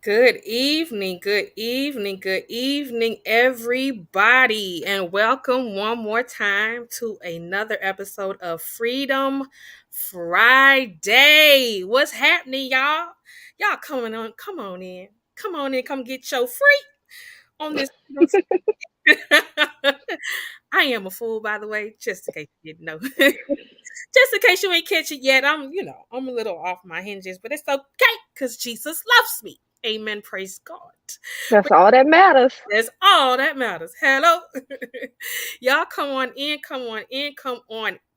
Good evening, everybody, and welcome one more time to another episode of Freedom Friday. What's happening, y'all? Y'all come on in, come get your free on this. I am a fool, by the way, just in case you didn't know. Just in case you ain't catch it yet, I'm a little off my hinges, but it's okay because Jesus loves me. Amen. Praise God. That's But all that matters. that's all that matters. Hello. Y'all come on in, come on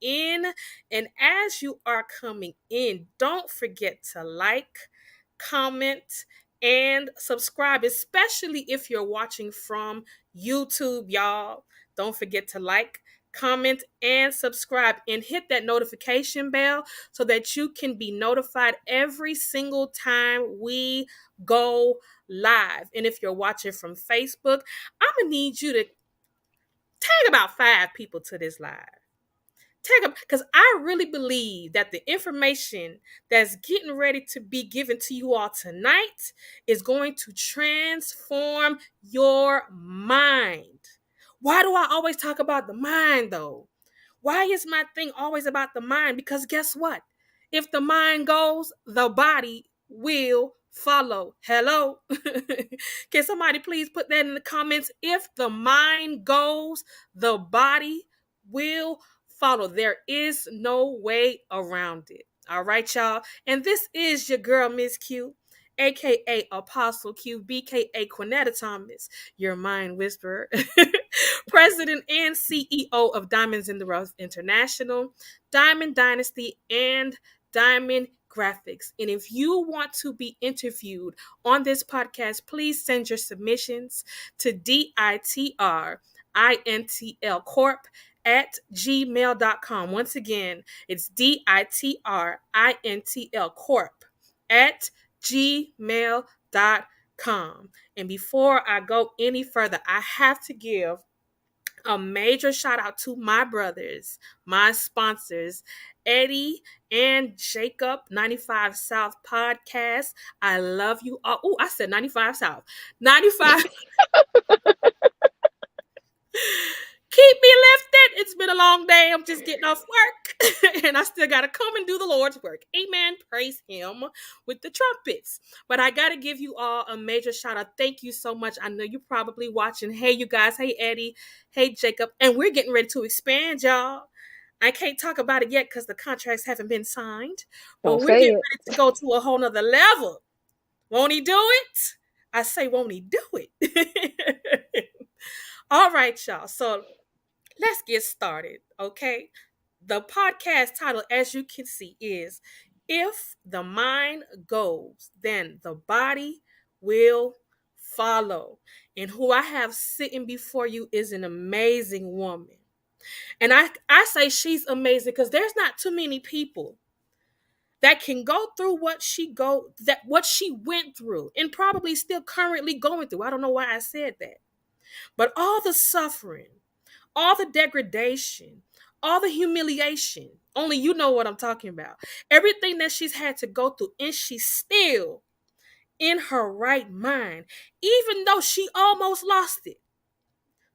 in. And as you are coming in, don't forget to like, comment, and subscribe, especially if you're watching from YouTube, y'all. Don't forget to like, comment, and subscribe, and hit that notification bell so that you can be notified every single time we go live. And if you're watching from Facebook, I'm gonna need you to tag about 5 people to this live. Tag them because I really believe that the information that's getting ready to be given to you all tonight is going to transform your mind. Why do I always talk about the mind though? Why is my thing always about the mind? Because guess what? If the mind goes, the body will follow. Hello? Can somebody please put that in the comments? If the mind goes, the body will follow. There is no way around it. All right, y'all. And this is your girl, Miss Q, aka Apostle Q, BKA Quinetta Thomas, your mind whisperer. President and CEO of Diamonds in the Rough International, Diamond Dynasty, and Diamond Graphics. And if you want to be interviewed on this podcast, please send your submissions to DITRINTL Corp at gmail.com. Once again, it's DITRINTL Corp at gmail.com. And before I go any further, I have to give a major shout out to my brothers, my sponsors, Eddie and Jacob, 95 South Podcast. I love you all. Oh, I said 95 South. 95. Keep me lifted. It's been a long day. I'm just getting off work and I still got to come and do the Lord's work. Amen. Praise Him with the trumpets. But I got to give you all a major shout out. Thank you so much. I know you're probably watching. Hey, you guys. Hey, Eddie. Hey, Jacob. And we're getting ready to expand, y'all. I can't talk about it yet because the contracts haven't been signed, but Don't we're say getting it. ready to go to a whole nother level. Won't He do it? I say, won't He do it? All right, y'all. So let's get started, okay? The podcast title, as you can see, is If the Mind Goes, Then the Body Will Follow. And who I have sitting before you is an amazing woman. And I say she's amazing because there's not too many people that can go through what she went through and probably still currently going through. I don't know why I said that. But all the suffering, all the degradation, all the humiliation. Only you know what I'm talking about. Everything that she's had to go through, and she's still in her right mind, even though she almost lost it.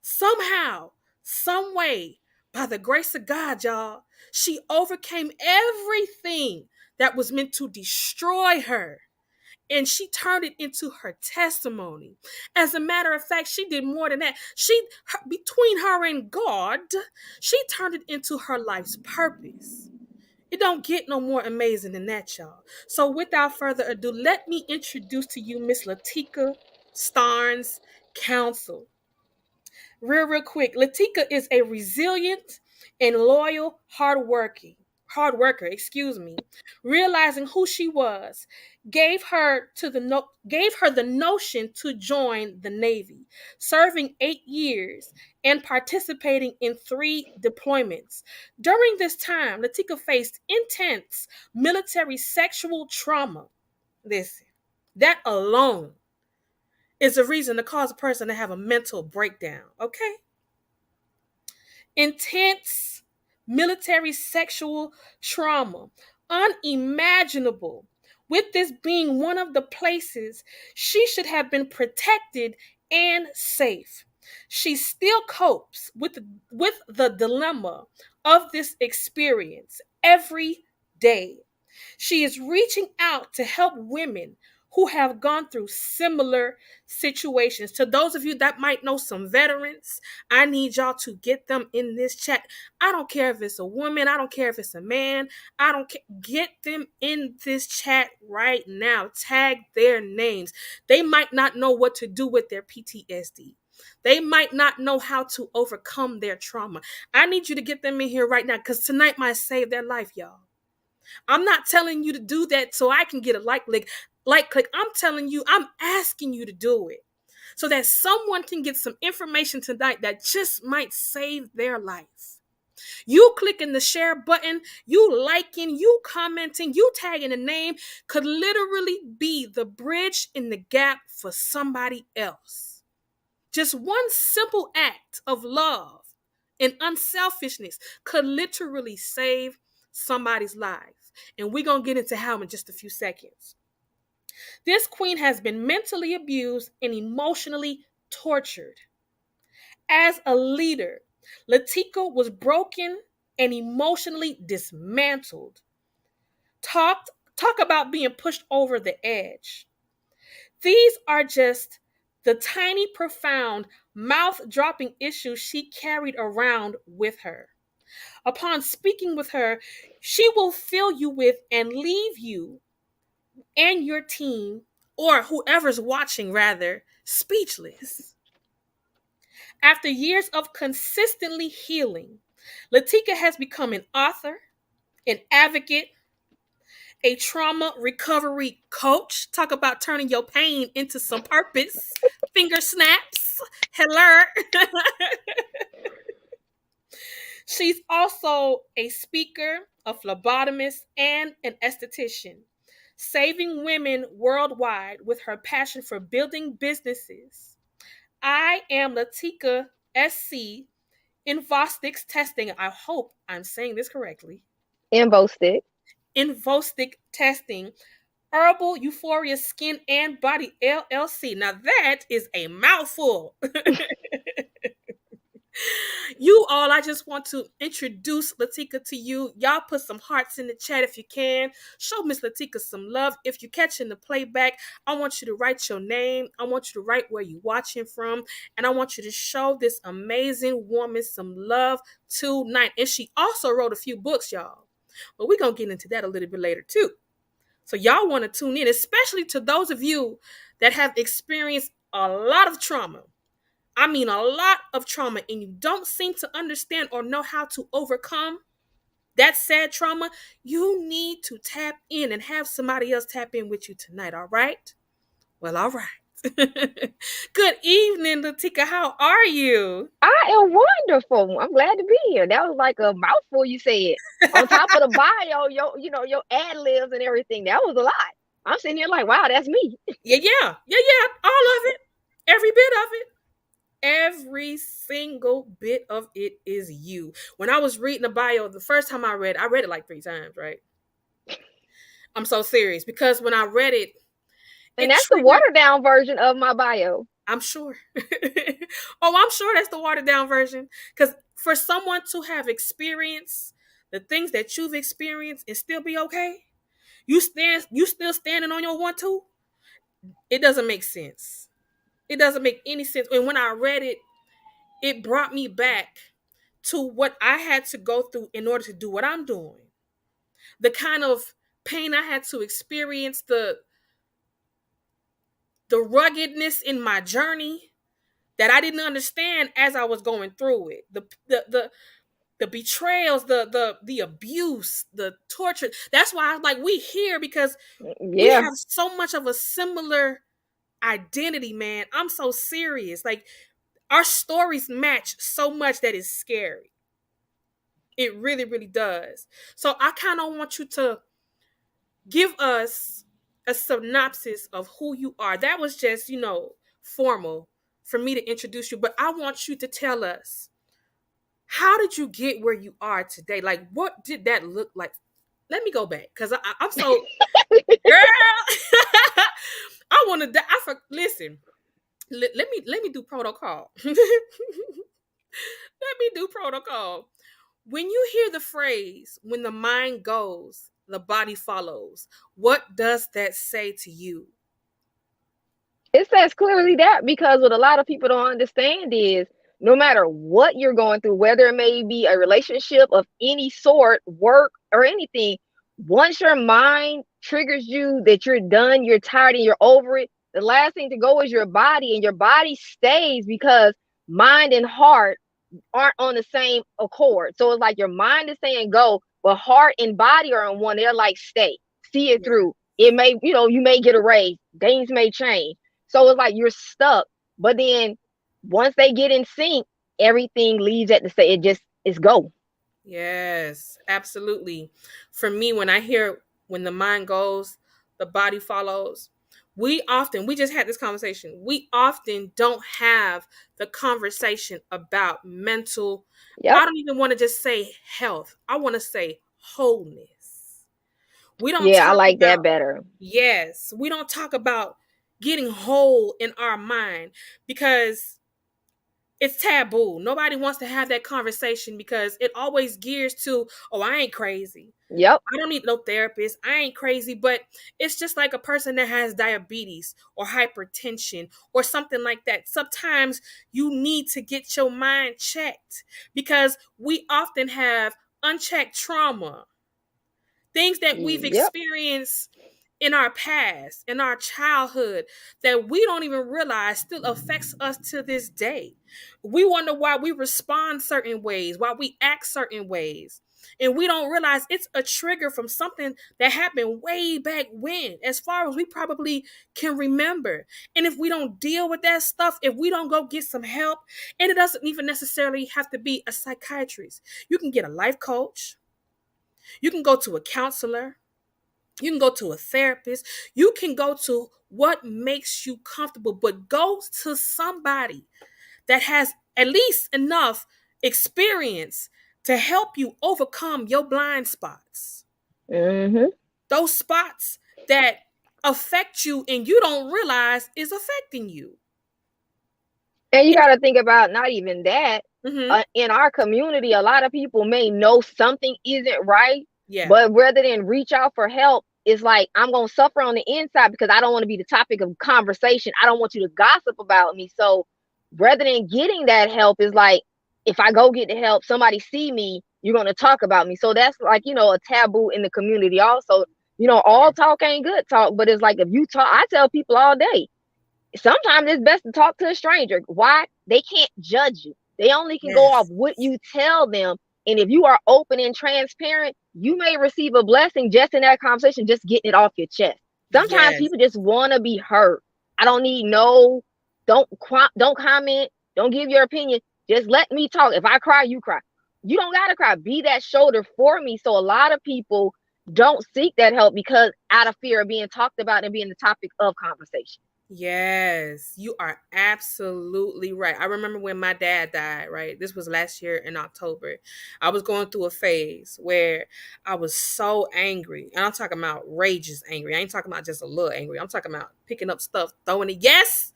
Somehow, some way, by the grace of God, y'all, she overcame everything that was meant to destroy her, and she turned it into her testimony. As a matter of fact, she did more than that. Between her and God, she turned it into her life's purpose. It don't get no more amazing than that, y'all. So without further ado, let me introduce to you Miss Lateka Starnes-Council. Real quick. Lateka is a resilient and loyal, hard worker, realizing who she was, gave her the notion to join the Navy, serving 8 years and participating in 3 deployments. During this time, Lateka faced intense military sexual trauma. Listen, that alone is a reason to cause a person to have a mental breakdown, okay? Intense military sexual trauma, unimaginable With this being one of the places she should have been protected and safe, she still copes with the dilemma of this experience every day. She is reaching out to help women who have gone through similar situations. To those of you that might know some veterans, I need y'all to get them in this chat. I don't care if it's a woman, I don't care if it's a man, I don't care. Get them in this chat right now. Tag their names. They might not know what to do with their PTSD. They might not know how to overcome their trauma. I need you to get them in here right now because tonight might save their life, y'all. I'm not telling you to do that so I can get a click. I'm telling you, I'm asking you to do it so that someone can get some information tonight that just might save their life. You clicking the share button, you liking, you commenting, you tagging a name could literally be the bridge in the gap for somebody else. Just one simple act of love and unselfishness could literally save somebody's life. And we're going to get into how in just a few seconds. This queen has been mentally abused and emotionally tortured. As a leader, Lateka was broken and emotionally dismantled. Talk about being pushed over the edge. These are just the tiny, profound, mouth dropping issues she carried around with her. Upon speaking with her, she will fill you with and leave you and your team, or whoever's watching rather, speechless. After years of consistently healing, Lateka has become an author, an advocate, a trauma recovery coach. Talk about turning your pain into some purpose. Finger snaps. Hello. She's also a speaker, a phlebotomist, and an esthetician, saving women worldwide with her passion for building businesses. I am Lateka SC in Vostix testing. I hope I'm saying this correctly. And boasted. In Vostix testing, Herbal Euphoria Skin and Body LLC. Now that is a mouthful. You all, I just want to introduce Lateka to you. Y'all put some hearts in the chat if you can. Show Miss Lateka some love. If you're catching the playback, I want you to write your name. I want you to write where you're watching from. And I want you to show this amazing woman some love tonight. And she also wrote a few books, y'all. But we're going to get into that a little bit later, too. So y'all want to tune in, especially to those of you that have experienced a lot of trauma. I mean, a lot of trauma, and you don't seem to understand or know how to overcome that sad trauma. You need to tap in and have somebody else tap in with you tonight, all right? Well, all right. Good evening, Lateka. How are you? I am wonderful. I'm glad to be here. That was like a mouthful you said. On top of the bio, your ad libs and everything. That was a lot. I'm sitting here like, wow, that's me. Yeah. All of it. Every bit of it. Every single bit of it is you. When I was reading the bio, the first time I read it like 3 times, right? I'm so serious because when I read it, And it that's the triggered. watered down version of my bio. I'm sure. Oh, I'm sure that's the watered down version. Because for someone to have experienced the things that you've experienced and still be okay, you still standing on your 1 2. It doesn't make sense. It doesn't make any sense. And when I read it, it brought me back to what I had to go through in order to do what I'm doing. The kind of pain I had to experience, the ruggedness in my journey that I didn't understand as I was going through it. The betrayals, the abuse, the torture. That's why I was like, we here because we Yeah. have so much of a similar identity, man. I'm so serious. Like our stories match so much that it's scary. It really, really does. So I kind of want you to give us a synopsis of who you are. That was just, formal for me to introduce you, but I want you to tell us, how did you get where you are today? Like, what did that look like? Let me go back because I'm so. Girl, I want to die. Listen. Let me do protocol. Let me do protocol. When you hear the phrase, when the mind goes, the body follows, what does that say to you? It says clearly that, because what a lot of people don't understand is no matter what you're going through, whether it may be a relationship of any sort, work, or anything, once your mind triggers you that you're done, you're tired, and you're over it, the last thing to go is your body, and your body stays because mind and heart aren't on the same accord. So it's like your mind is saying go, but heart and body are on one. They're like, stay, see it Yeah. through. It may, you may get a raise, things may change. So it's like you're stuck. But then once they get in sync, everything leaves at the same. It just is go. Yes, absolutely. For me, when I hear when the mind goes, the body follows, we just had this conversation. We often don't have the conversation about mental, I Yep. don't even want to just say health. I want to say wholeness. We don't Yeah, I talk like that about, better. yes, we don't talk about getting whole in our mind because it's taboo. Nobody wants to have that conversation because it always gears to, oh, I ain't crazy. Yep. I don't need no therapist. I ain't crazy. But it's just like a person that has diabetes or hypertension or something like that. Sometimes you need to get your mind checked because we often have unchecked trauma, things that we've Yep. experienced in our past, in our childhood, that we don't even realize still affects us to this day. We wonder why we respond certain ways, why we act certain ways. And we don't realize it's a trigger from something that happened way back when, as far as we probably can remember. And if we don't deal with that stuff, if we don't go get some help, and it doesn't even necessarily have to be a psychiatrist, you can get a life coach, you can go to a counselor, you can go to a therapist. You can go to what makes you comfortable, but go to somebody that has at least enough experience to help you overcome your blind spots. Mm-hmm. Those spots that affect you and you don't realize is affecting you. And you And, got to think about not even that. mm-hmm, In our community, a lot of people may know something isn't right, yeah, but rather than reach out for help, it's like, I'm going to suffer on the inside because I don't want to be the topic of conversation. I don't want you to gossip about me. So rather than getting that help, is like, if I go get the help, somebody see me, you're going to talk about me. So that's like, a taboo in the community also. All talk ain't good talk, but it's like, if you talk, I tell people all day, sometimes it's best to talk to a stranger. Why? They can't judge you. They only can go off yes, what you tell them. And if you are open and transparent, you may receive a blessing just in that conversation, just getting it off your chest. Sometimes yes, people just want to be heard. I don't need no, don't comment, don't give your opinion. Just let me talk. If I cry, you cry. You don't gotta cry. Be that shoulder for me. So a lot of people don't seek that help because out of fear of being talked about and being the topic of conversation. yes, you are absolutely right. I remember when my dad died, right? This was last year in October. I was going through a phase where I was so angry. And I'm talking about rageous angry. I ain't talking about just a little angry. I'm talking about picking up stuff, throwing it. Yes,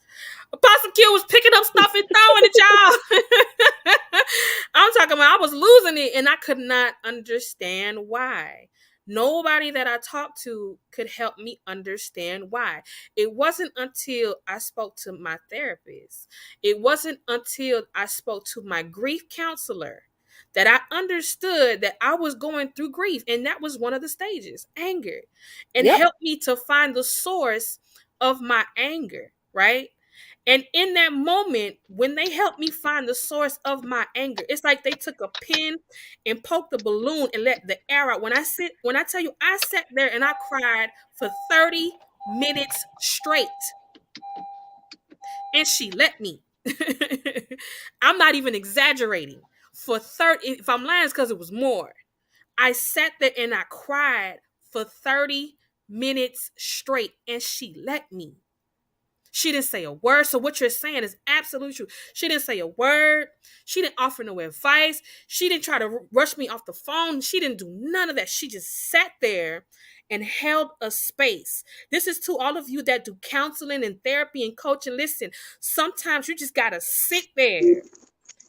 Apostle Q was picking up stuff and throwing it, y'all. I'm talking about I was losing it and I could not understand why. Nobody that I talked to could help me understand why. It wasn't until I spoke to my therapist, it wasn't until I spoke to my grief counselor that I understood that I was going through grief. And that was one of the stages, anger, and Yep. helped me to find the source of my anger, right? And in that moment, when they helped me find the source of my anger, it's like they took a pin and poked the balloon and let the air out. When I tell you, I sat there and I cried for 30 minutes straight, and she let me. I'm not even exaggerating. For 30, if I'm lying, it's because it was more. I sat there and I cried for 30 minutes straight, and she let me. She didn't say a word. So what you're saying is absolutely true. She didn't say a word. She didn't offer no advice. She didn't try to rush me off the phone. She didn't do none of that. She just sat there and held a space. This is to all of you that do counseling and therapy and coaching. Listen, sometimes you just got to sit there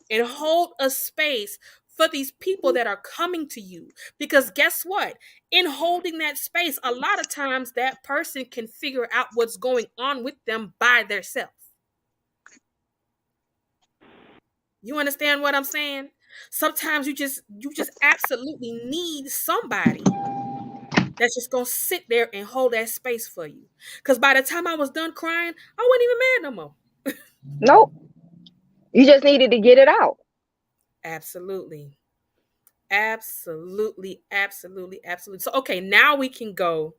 and hold a space for these people that are coming to you. Because guess what? In holding that space, a lot of times that person can figure out what's going on with them by themselves. You understand what I'm saying? Sometimes you just absolutely need somebody that's just gonna sit there and hold that space for you. Cause by the time I was done crying, I wasn't even mad no more. Nope. You just needed to get it out. Absolutely. Absolutely, absolutely, absolutely. So okay, now we can go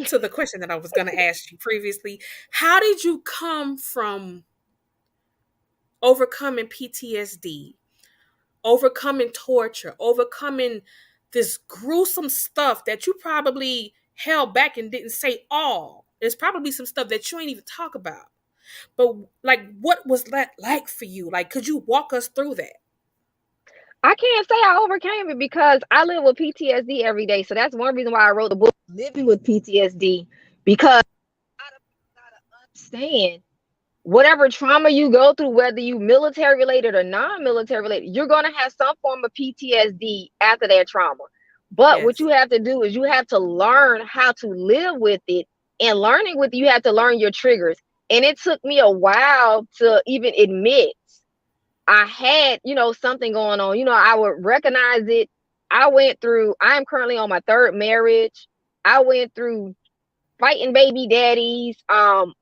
to the question that I was gonna ask you previously. How did you come from overcoming PTSD, overcoming torture, overcoming this gruesome stuff that you probably held back and didn't say all? There's probably some stuff that you ain't even talk about. But like, what was that like for you? Like, could you walk us through that? I can't say I overcame it because I live with PTSD every day. So that's one reason why I wrote the book, Living with PTSD, because a lot of people gotta understand whatever trauma you go through, whether you military related or non-military related, you're gonna have some form of PTSD after that trauma. But what Yes. you have to do is you have to learn how to live with it. And learning with it, you have to learn your triggers. And it took me a while to even admit I had, something going on. I would recognize it. I'm currently on my third marriage. I went through fighting baby daddies,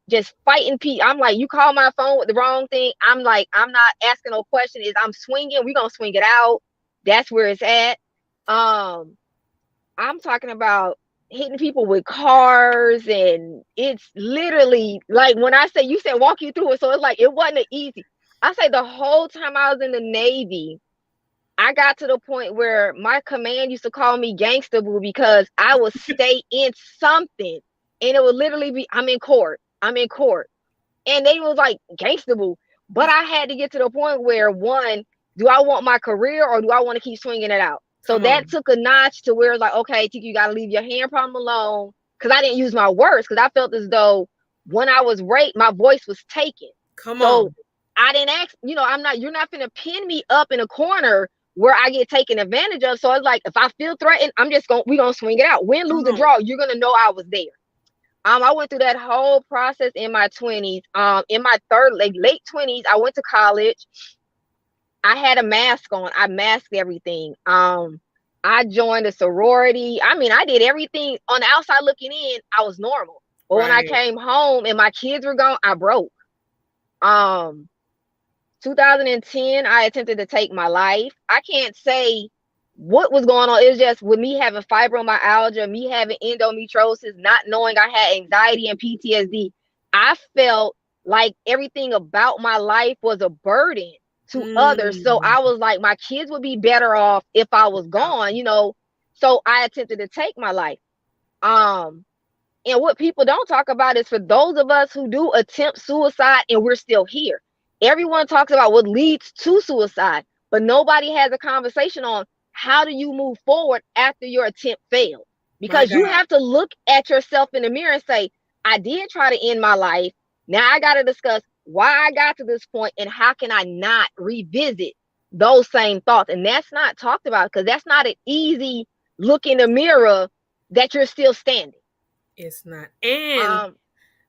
just fighting people. I'm like, you call my phone with the wrong thing. I'm like, I'm not asking no question. Is I'm swinging, we're gonna swing it out. That's where it's at. Um, I'm talking about hitting people with cars, and it's literally like when I say, you said walk you through it, so it's like it wasn't easy. I say the whole time I was in the Navy, I got to the point where my command used to call me gangster boo because I would stay in something, and it would literally be, I'm in court. I'm in court. And they was like gangster boo. But I had to get to the point where, one, do I want my career or do I want to keep swinging it out? So Come that on. took a notch to where it's like, okay, Tiki, you got to leave your hand problem alone. Because I didn't use my words, because I felt as though when I was raped, my voice was taken. Come So on. I didn't ask, you're not going to pin me up in a corner where I get taken advantage of. So it's like, if I feel threatened, we're going to swing it out. Win, Come lose, or on. draw, you're going to know I was there. I went through that whole process in my 20s. In my late 20s, I went to college. I had a mask on. I masked everything. I joined a sorority. I mean, I did everything on the outside looking in. I was normal. But when I Right. came home and my kids were gone, I broke. Um, 2010, I attempted to take my life. I can't say what was going on. It was just with me having fibromyalgia, me having endometriosis, not knowing I had anxiety and PTSD. I felt like everything about my life was a burden to others. So Mm. I was like, my kids would be better off if I was gone. So I attempted to take my life. Um, and what people don't talk about is for those of us who do attempt suicide and we're still here. Everyone talks about what leads to suicide, but nobody has a conversation on how do you move forward after your attempt failed. My Because you God. have to look at yourself in the mirror and say, I did try to end my life. Now I got to discuss why I got to this point and how can I not revisit those same thoughts. And that's not talked about because that's not an easy look in the mirror that you're still standing. It's not. And Um,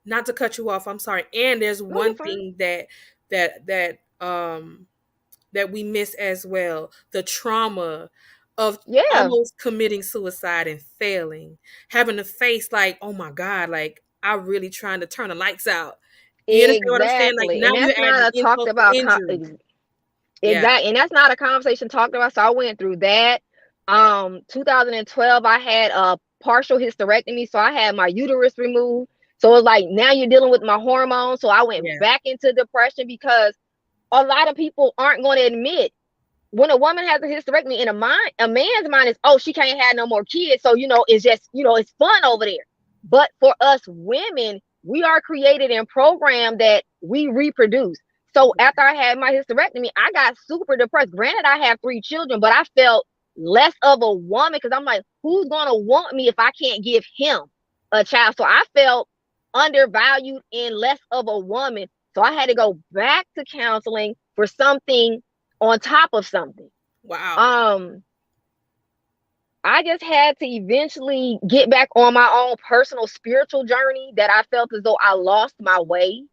not to cut you off, I'm sorry. And there's no, you're one fine. thing that we miss as well, the trauma of Yeah, almost committing suicide and failing, having to face like, oh my God, like I really trying to turn the lights out. You understand what I'm saying? Like exactly. now And you're that's adding not a talked insult to about injury. Yeah. exactly. And that's not a conversation talked about. So I went through that. 2012, I had a partial hysterectomy, so I had my uterus removed. So it's like now you're dealing with my hormones. So I went Yeah. back into depression because a lot of people aren't going to admit when a woman has a hysterectomy in a man's mind is, oh, she can't have no more kids. So, it's just, it's fun over there. But for us women, we are created and programmed that we reproduce. So after I had my hysterectomy, I got super depressed. Granted, I have 3 children, but I felt less of a woman, because I'm like, who's gonna want me if I can't give him a child? So I felt undervalued and less of a woman. So I had to go back to counseling for something on top of something. Wow. Um, I just had to eventually get back on my own personal spiritual journey that I felt as though I lost my way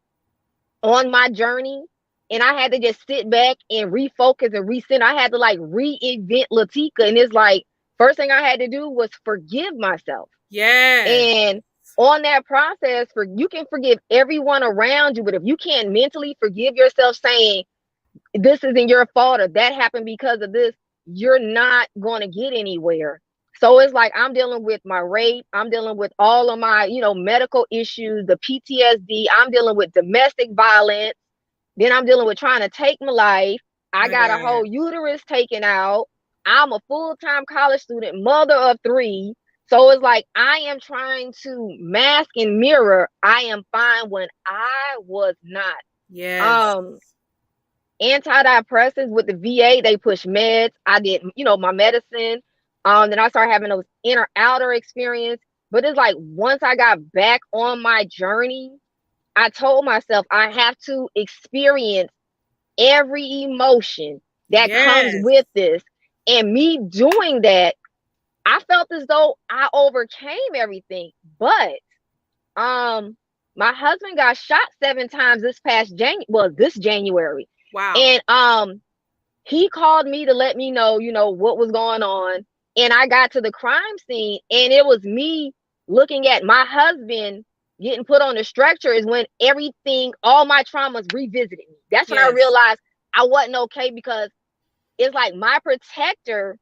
on my journey. And I had to just sit back and refocus and recenter. I had to like reinvent Lateka. And it's like, first thing I had to do was forgive myself. Yes. And on that process, for you can forgive everyone around you, but if you can't mentally forgive yourself saying this isn't your fault or that happened because of this, you're not going to get anywhere. So it's like I'm dealing with my rape, I'm dealing with all of my, medical issues, the PTSD, I'm dealing with domestic violence, then I'm dealing with trying to take my life. I got a Man. whole uterus taken out. I'm a full-time college student, mother of three. So it's like I am trying to mask and mirror I am fine when I was not. Yes. Um, Antidepressants with the VA, they push meds. I did, my medicine. Then I started having those inner outer experience. But it's like once I got back on my journey, I told myself I have to experience every emotion that comes Yes. with this. And me doing that, I felt as though I overcame everything. But um my husband got shot 7 times this January. Wow. And he called me to let me know, what was going on. And I got to the crime scene and it was me looking at my husband getting put on the stretcher is when everything, all my traumas revisited me. That's when I Yes. realized I wasn't okay because it's like my protector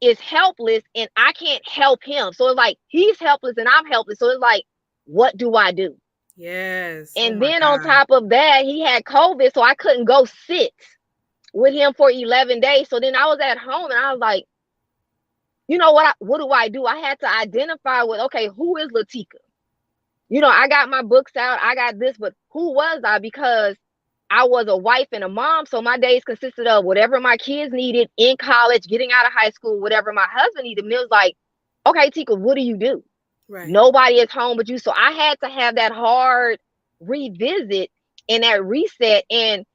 is helpless and I can't help him. So it's like he's helpless and I'm helpless. So it's like, what do I do? Yes. Oh And my then on God. top of that, he had COVID, so I couldn't go sit with him for 11 days. So then I was at home and I was like, you know what do I do? I had to identify with, okay, who is Lateka? I got my books out, I got this, but who was I? Because I was a wife and a mom, so my days consisted of whatever my kids needed in college, getting out of high school, whatever my husband needed. And it was like, okay, Tika, what do you do? Right. Nobody is home but you. So I had to have that hard revisit and that reset. And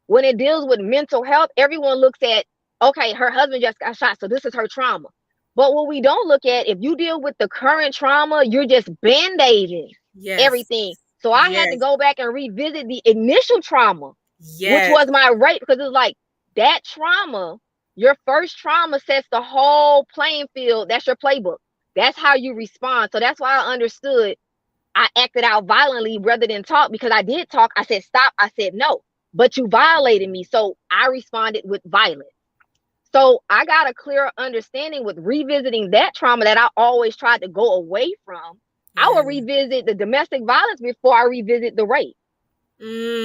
when it deals with mental health, everyone looks at, okay, her husband just got shot, so this is her trauma. But what we don't look at, if you deal with the current trauma, you're just band-aiding Yes. everything. So I had to Yes. go back and revisit the initial trauma, which Yes. was my rape, because it's like that trauma, your first trauma sets the whole playing field. That's your playbook. That's how you respond. So that's why I understood I acted out violently rather than talk, because I did talk. I said, stop. I said, no, but you violated me. So I responded with violence. So I got a clearer understanding with revisiting that trauma that I always tried to go away from. I Yeah. will revisit the domestic violence before I revisit the rape.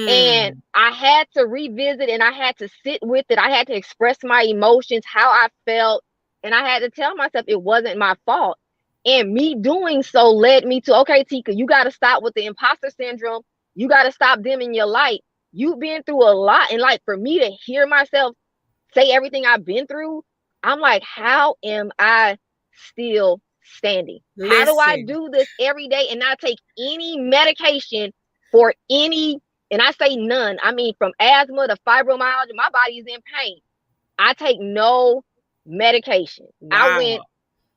And Mm. I had to revisit and I had to sit with it. I had to express my emotions, how I felt. And I had to tell myself it wasn't my fault. And me doing so led me to, okay, Tika, you got to stop with the imposter syndrome. You got to stop dimming your light. You've been through a lot. And like for me to hear myself say everything I've been through, I'm like, how am I still standing? How do I Listen. do this every day and not take any medication for any, and I say none, I mean from asthma to fibromyalgia, my body is in pain. I take no medication. Wow.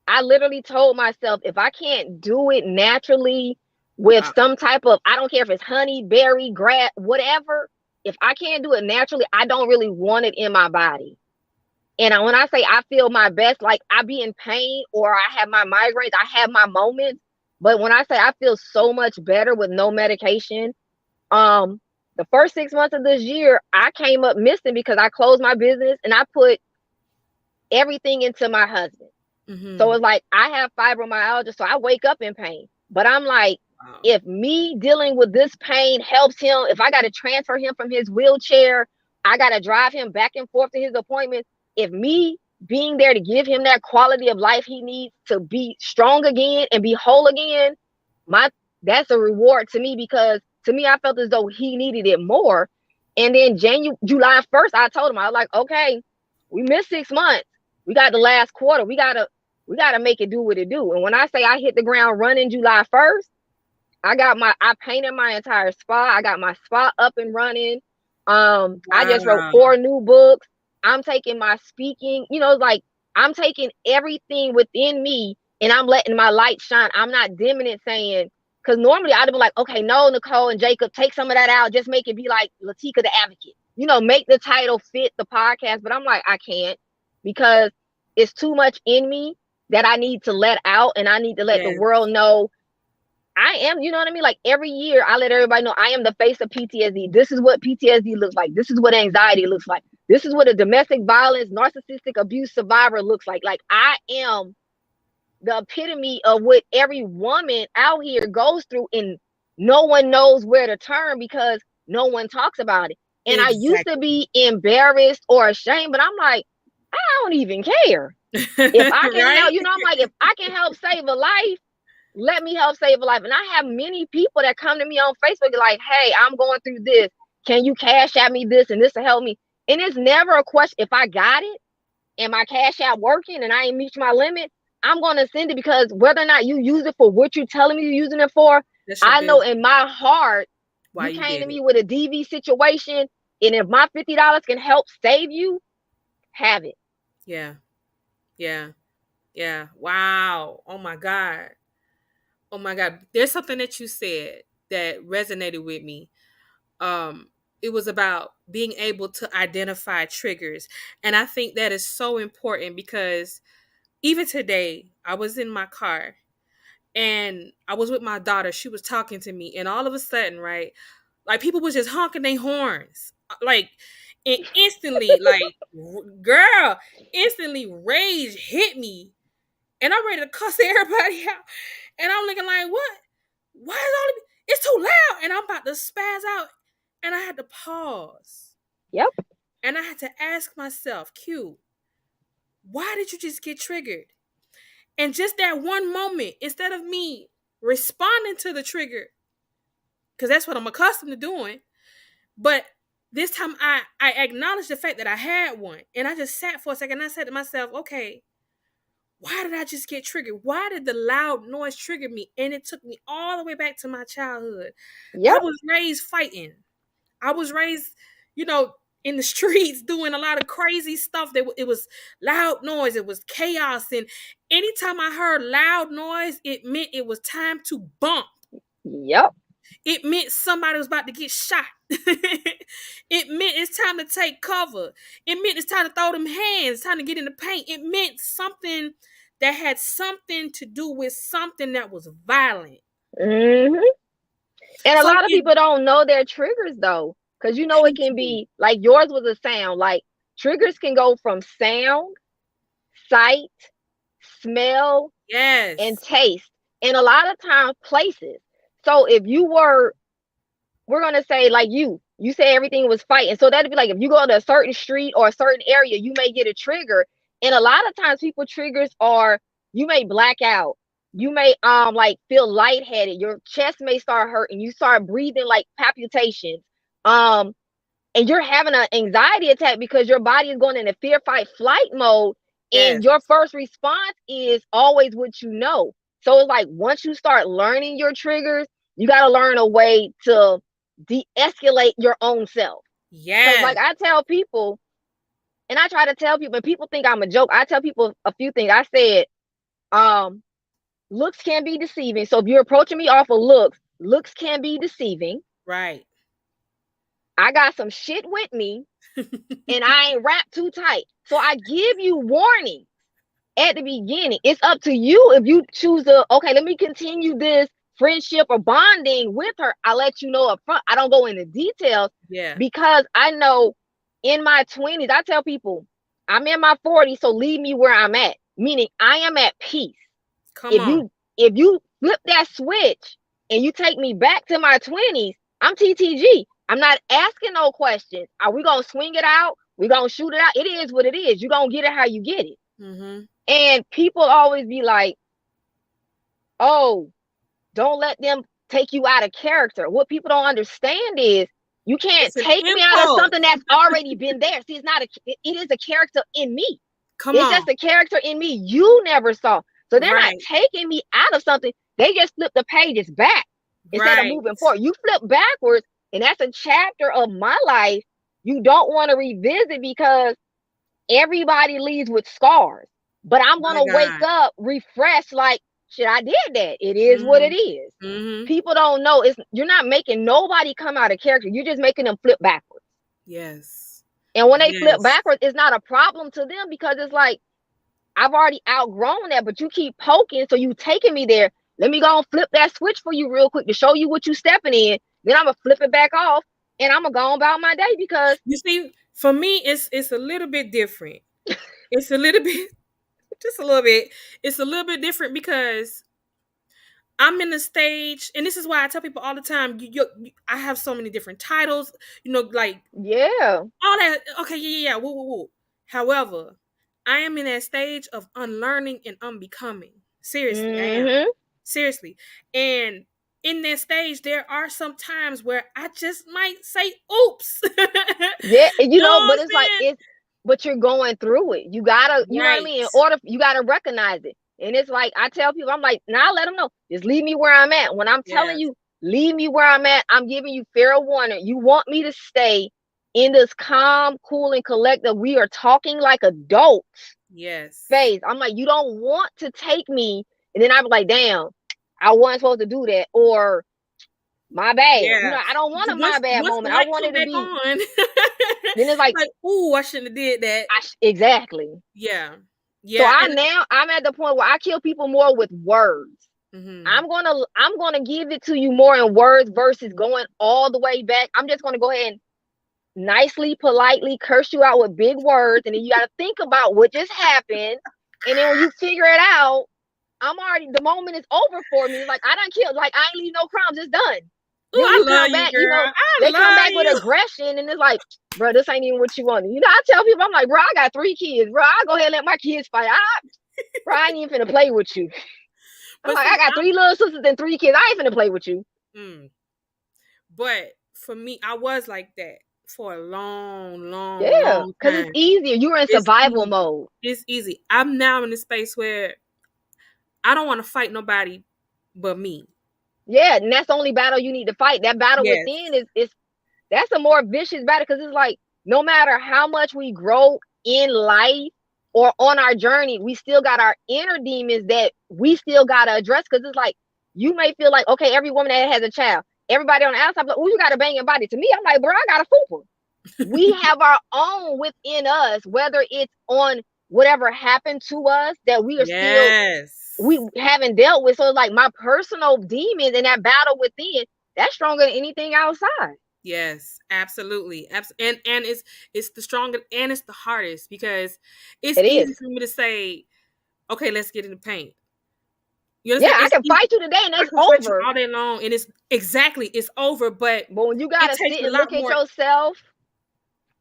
I literally told myself if I can't do it naturally with Wow. some type of, I don't care if it's honey, berry, grass, whatever, if I can't do it naturally, I don't really want it in my body. And when I say I feel my best, like I be in pain or I have my migraines, I have my moments. But when I say I feel so much better with no medication, um, the first 6 months of this year, I came up missing because I closed my business and I put everything into my husband. So Mm-hmm. it's like I have fibromyalgia, so I wake up in pain. But I'm like, Wow. if me dealing with this pain helps him, if I got to transfer him from his wheelchair, I got to drive him back and forth to his appointments. If me being there to give him that quality of life he needs to be strong again and be whole again, my that's a reward to me, because to me I felt as though he needed it more. And then July 1st, I told him, I was like, okay, we missed 6 months. We got the last quarter. We gotta make it do what it do. And when I say I hit the ground running July 1st, I painted my entire spa. I got my spa up and running. I just wrote Wow. 4 new books. I'm taking my speaking, like I'm taking everything within me and I'm letting my light shine. I'm not dimming it saying, because normally I'd be like, okay, no, Nicole and Jacob, take some of that out. Just make it be like Lateka the Advocate. Make the title fit the podcast. But I'm like, I can't, because it's too much in me that I need to let out, and I need to let the Yes. world know I am, you know what I mean? Like every year I let everybody know I am the face of PTSD. This is what PTSD looks like. This is what anxiety looks like. This is what a domestic violence, narcissistic abuse survivor looks like. Like I am the epitome of what every woman out here goes through, and no one knows where to turn because no one talks about it. And I used to Exactly. be embarrassed or ashamed, but I'm like, I don't even care. If I can Right? help, I'm like, if I can help save a life, let me help save a life. And I have many people that come to me on Facebook like, hey, I'm going through this. Can you cash at me this and this to help me? And it's never a question. If I got it and my cash out working and I ain't reached my limit, I'm going to send it, because whether or not you use it for what you're telling me you're using it for, That's your I know business. in my heart, Why you you came to did me it. with a DV situation. And if my $50 can help save you, have it. Yeah. Yeah. Yeah. Wow. Oh my God. Oh my God. There's something that you said that resonated with me. Um, it was about being able to identify triggers. And I think that is so important because even today, I was in my car and I was with my daughter. She was talking to me, and all of a sudden, right, like people was just honking their horns, like, and instantly, like, girl, instantly, rage hit me, and I'm ready to cuss everybody out, and I'm looking like, what? Why is all of it's too loud, and I'm about to spaz out, and I had to pause, Yep. and I had to ask myself, Q, why did you just get triggered? And just that one moment, instead of me responding to the trigger, because that's what I'm accustomed to doing, but this time I acknowledged the fact that I had one. And I just sat for a second and I said to myself, okay, why did I just get triggered? Why did the loud noise trigger me? And it took me all the way back to my childhood. I Yep. was raised fighting. I was raised, you know, in the streets doing a lot of crazy stuff. It was loud noise. It was chaos. And anytime I heard loud noise, it meant it was time to bump. Yep. It meant somebody was about to get shot. It meant it's time to take cover. It meant it's time to throw them hands, time to get in the paint. It meant something that had something to do with something that was violent. Hmm. And a So lot of people don't know their triggers though, because it thank can you. be like yours was a sound. Like triggers can go from sound, sight, smell, and Yes. taste, and a lot of times places. So if we're gonna say like you say everything was fighting. So that'd be like if you go to a certain street or a certain area, you may get a trigger. And a lot of times people triggers are, you may black out. You may like feel lightheaded. Your chest may start hurting. You start breathing like palpitations. Um and you're having an anxiety attack because your body is going into fear, fight, flight mode. Yes. And your first response is always what you know. So it's like once you start learning your triggers, you got to learn a way to de-escalate your own self. Because Yes. like I tell people, and I try to tell people, and people think I'm a joke. I tell people a few things. I said, um, looks can be deceiving. So if you're approaching me off of looks can be deceiving. Right. I got some shit with me and I ain't wrapped too tight. So I give you warning at the beginning. It's up to you if you choose to, okay, let me continue this friendship or bonding with her. I let you know up front. I don't go into details Yeah. because I know in my 20s, I tell people I'm in my 40s, so leave me where I'm at, meaning I am at peace. Come If on. you flip that switch and you take me back to my 20s, I'm TTG. I'm not asking no questions. Are we gonna swing it out? We gonna shoot it out? It is what it is. You gonna get it how you get it. Mm-hmm. And people always be like, "Oh, don't let them take you out of character." What people don't understand is you can't It's an take me out of impulse. something that's already been there. See, it's not a. It is a character in me. Come It's on. just a character in me you never saw. So they're not Right. taking me out of something. They just flip the pages back instead of Right. moving forward. You flip backwards, and that's a chapter of my life you don't want to revisit because everybody leaves with scars. But I'm My gonna wake God. up refreshed, like, shit, I did that. It is what Mm-hmm. it is. Mm-hmm. People don't know, it's you're not making nobody come out of character. You're just making them flip backwards. Yes. And when they flip Yes. backwards, it's not a problem to them because it's like, I've already outgrown that, but you keep poking, so you taking me there. Let me go and flip that switch for you real quick to show you what you stepping in. Then I'm gonna flip it back off, and I'm gonna go on about my day because You see, for me, it's a little bit different. It's a little bit, just a little bit. It's a little bit different because I'm in the stage, and this is why I tell people all the time. I have so many different titles. Like yeah, all that. Okay, yeah, yeah, yeah. Woo, woo, woo. However, I am in that stage of unlearning and unbecoming. Seriously, I am. mm-hmm, Seriously. And in that stage, there are some times where I just might say, oops. yeah, and You know what but I'm it's like saying? but you're going through it. You gotta, you know what I Right. mean. In order, you gotta recognize it. And it's like I tell people, I'm like, now let them know. Just leave me where I'm at. When I'm telling Yes. you, leave me where I'm at, I'm giving you fair warning. You want me to stay in this calm, cool, and collective. We are talking like adults Yes. phase. I'm like, you don't want to take me, and then I'm like, damn, I wasn't supposed to do that, or my bad. Yeah. I don't want a my bad Once the moment. I light want come it to back be. on, Then it's like, like, ooh, I shouldn't have did that. exactly. Yeah. So Yeah. And I'm at the point where I kill people more with words. mhm. I'm gonna give it to you more in words versus going all the way back. I'm just gonna go ahead and nicely, politely curse you out with big words, and then you gotta think about what just happened. And then when you figure it out, I'm already, the moment is over for me. It's like I done killed, like I ain't leave no crumbs, it's done. Ooh, Then when I you love come you, back, girl. I they come love back with you. aggression, and it's like, bro, this ain't even what you wanted. I tell people, I'm like, bro, I got 3 kids, bro. I go ahead and let my kids fight. Bro, I ain't even finna play with you. I'm But like, I see, got 3 little sisters and 3 kids. I ain't finna play with you. mm, but for me, I was like that for a long, long, Yeah, long because it's time. easier. You're in It's survival easy. mode. It's easy. I'm now in a space where I don't want to fight nobody but me. Yeah, and that's the only battle you need to fight. That battle Yes. within is that's a more vicious battle because it's like no matter how much we grow in life or on our journey, we still got our inner demons that we still gotta address. Because it's like you may feel like, okay, every woman that has a child, everybody on the outside, like, oh, you got a banging body. To me, I'm like, bro, I got a fupa. We have our own within us, whether it's on whatever happened to us that we are still we Yes. haven't dealt with. So like my personal demons and that battle within, that's stronger than anything outside. Yes, absolutely. And it's the strongest and it's the hardest because it's It easy is. for me to say, okay, let's get in the paint. You Yeah, understand? I It's can easy. fight you today and I that's can fight you over. all day long, and it's over. But But when you it gotta takes sit a and lot look at more. yourself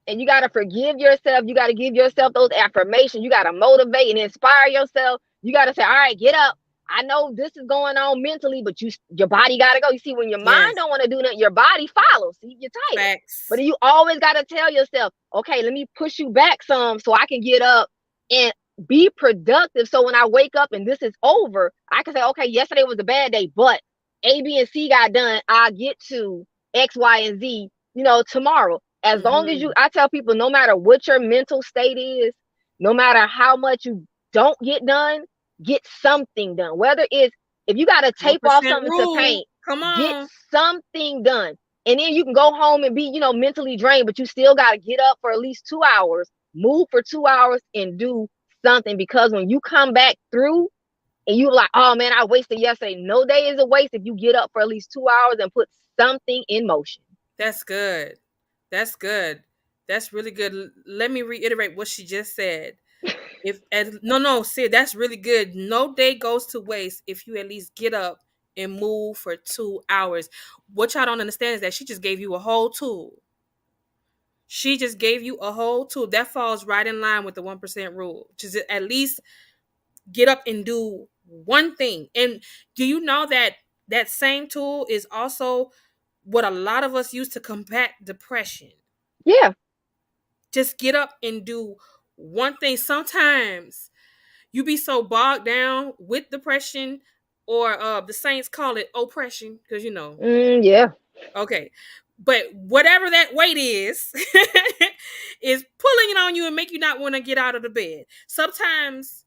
and you gotta forgive yourself, you gotta give yourself those affirmations, you gotta motivate and inspire yourself. You gotta say, all right, get up. I know this is going on mentally, but your body gotta go. You see, when your mind Yes, don't want to do nothing, your body follows. See, you're tired. But facts. you always gotta tell yourself, okay, let me push you back some so I can get up and be productive. So when I wake up and this is over, I can say, okay, yesterday was a bad day, but A, B, and C got done. I'll get to X, Y, and Z, tomorrow. As long as Hmm. I tell people, no matter what your mental state is, no matter how much you don't get something done. Whether it's, if you got to One tape off percent something to rule. paint, Come get on. something done. And then you can go home and be, mentally drained, but you still got to get up for at least 2 hours, move for 2 hours, and do something. Because when you come back through and you like, oh man, I wasted yesterday. No day is a waste if you get up for at least 2 hours and put something in motion. That's good. That's good. That's really good. Let me reiterate what she just said. If and no, no, Sid, that's really good. No day goes to waste if you at least get up and move for 2 hours. What y'all don't understand is that she just gave you a whole tool. She just gave you a whole tool that falls right in line with the 1% rule. Just at least get up and do one thing. And do you know that that same tool is also what a lot of us use to combat depression? Yeah. Just get up and do One thing, sometimes you be so bogged down with depression, or the saints call it oppression, because Yeah. okay. But whatever that weight is, is pulling it on you and make you not want to get out of the bed. Sometimes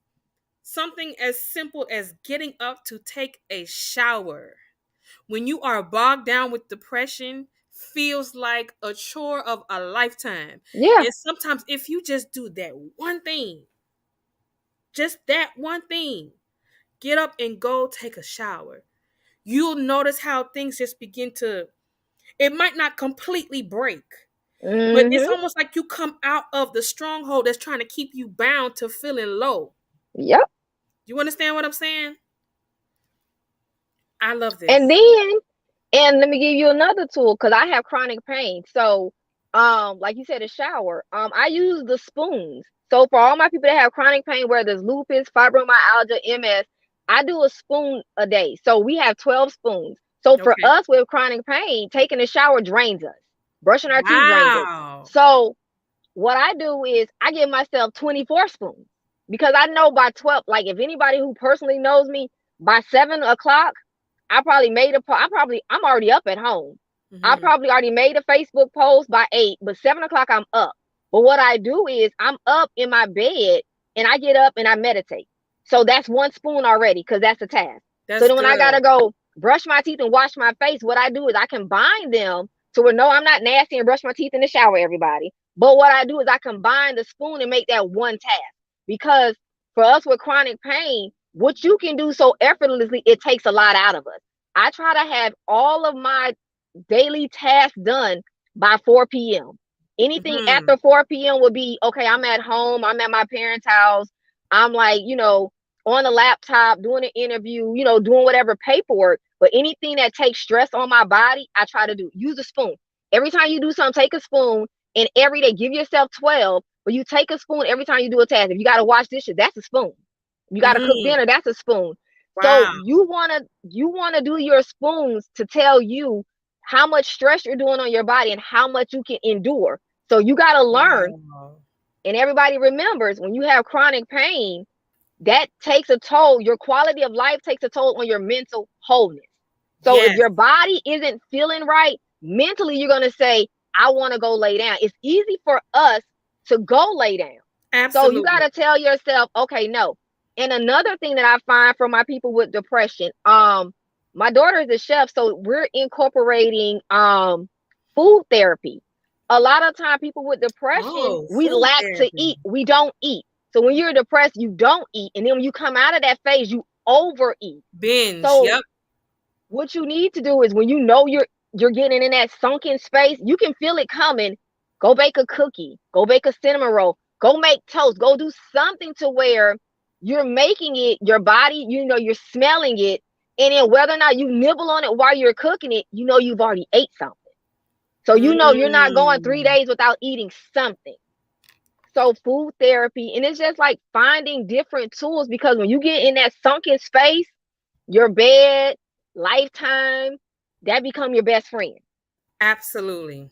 something as simple as getting up to take a shower when you are bogged down with depression feels like a chore of a lifetime. Yeah. And sometimes if you just do that one thing, just that one thing, get up and go take a shower, you'll notice how things just begin to, it might not completely break, but it's Mm-hmm. almost like you come out of the stronghold that's trying to keep you bound to feeling low. Yep. You understand what I'm saying? I love And this. then, and let me give you another tool because I have chronic pain. So, like you said, a shower. I use the spoons. So for all my people that have chronic pain, whether it's lupus, fibromyalgia, MS, I do a spoon a day. So we have 12 spoons. So for Okay. us with chronic pain, taking a shower drains us. Brushing our teeth drains us. Wow. So what I do is I give myself 24 spoons because I know by 12, like if anybody who personally knows me, by 7 o'clock, I'm already up at home. I Hmm. probably already made a Facebook post by 8, but 7 o'clock I'm up. But what I do is I'm up in my bed and I get up and I meditate. So that's one spoon already because that's a task. So That's then when I good. gotta go brush my teeth and wash my face, what I do is I combine them to where no, I'm not nasty and brush my teeth in the shower, everybody. But what I do is I combine the spoon and make that one task. Because for us with chronic pain, what you can do so effortlessly, it takes a lot out of us. I try to have all of my daily tasks done by 4 p.m. Anything Hmm. after 4 p.m. would be okay. I'm at home, I'm at my parents' house. I'm like, on the laptop doing an interview, doing whatever paperwork. But anything that takes stress on my body, I try to do. Use a spoon. Every time you do something, take a spoon, and every day give yourself 12. But you take a spoon every time you do a task. If you got to wash dishes, that's a spoon. If you got to cook Hmm. dinner, that's a spoon. So Wow. you wanna do your spoons to tell you how much stress you're doing on your body and how much you can endure. So you got to learn, Wow. and everybody remembers when you have chronic pain, that takes a toll. Your quality of life takes a toll on your mental wholeness. So if Yes. your body isn't feeling right, mentally you're gonna say, I want to go lay down. It's easy for us to go lay down. So you got Absolutely. to tell yourself, okay, no. And another thing that I find for my people with depression, my daughter is a chef, so we're incorporating food therapy. A lot of time people with depression, Oh, we food lack to therapy. eat. We don't eat. So when you're depressed, you don't eat. And then when you come out of that phase, you overeat. Binge. So Yep. what you need to do is when you know you're getting in that sunken space, you can feel it coming. Go bake a cookie, go bake a cinnamon roll, go make toast, go do something to where you're making it, your body, you're smelling it, and then whether or not you nibble on it while you're cooking it, you've already ate something. So you're not going three Mm. days without eating something. So food therapy, and it's just like finding different tools because when you get in that sunken space, your bed, lifetime, that become your best friend. Absolutely.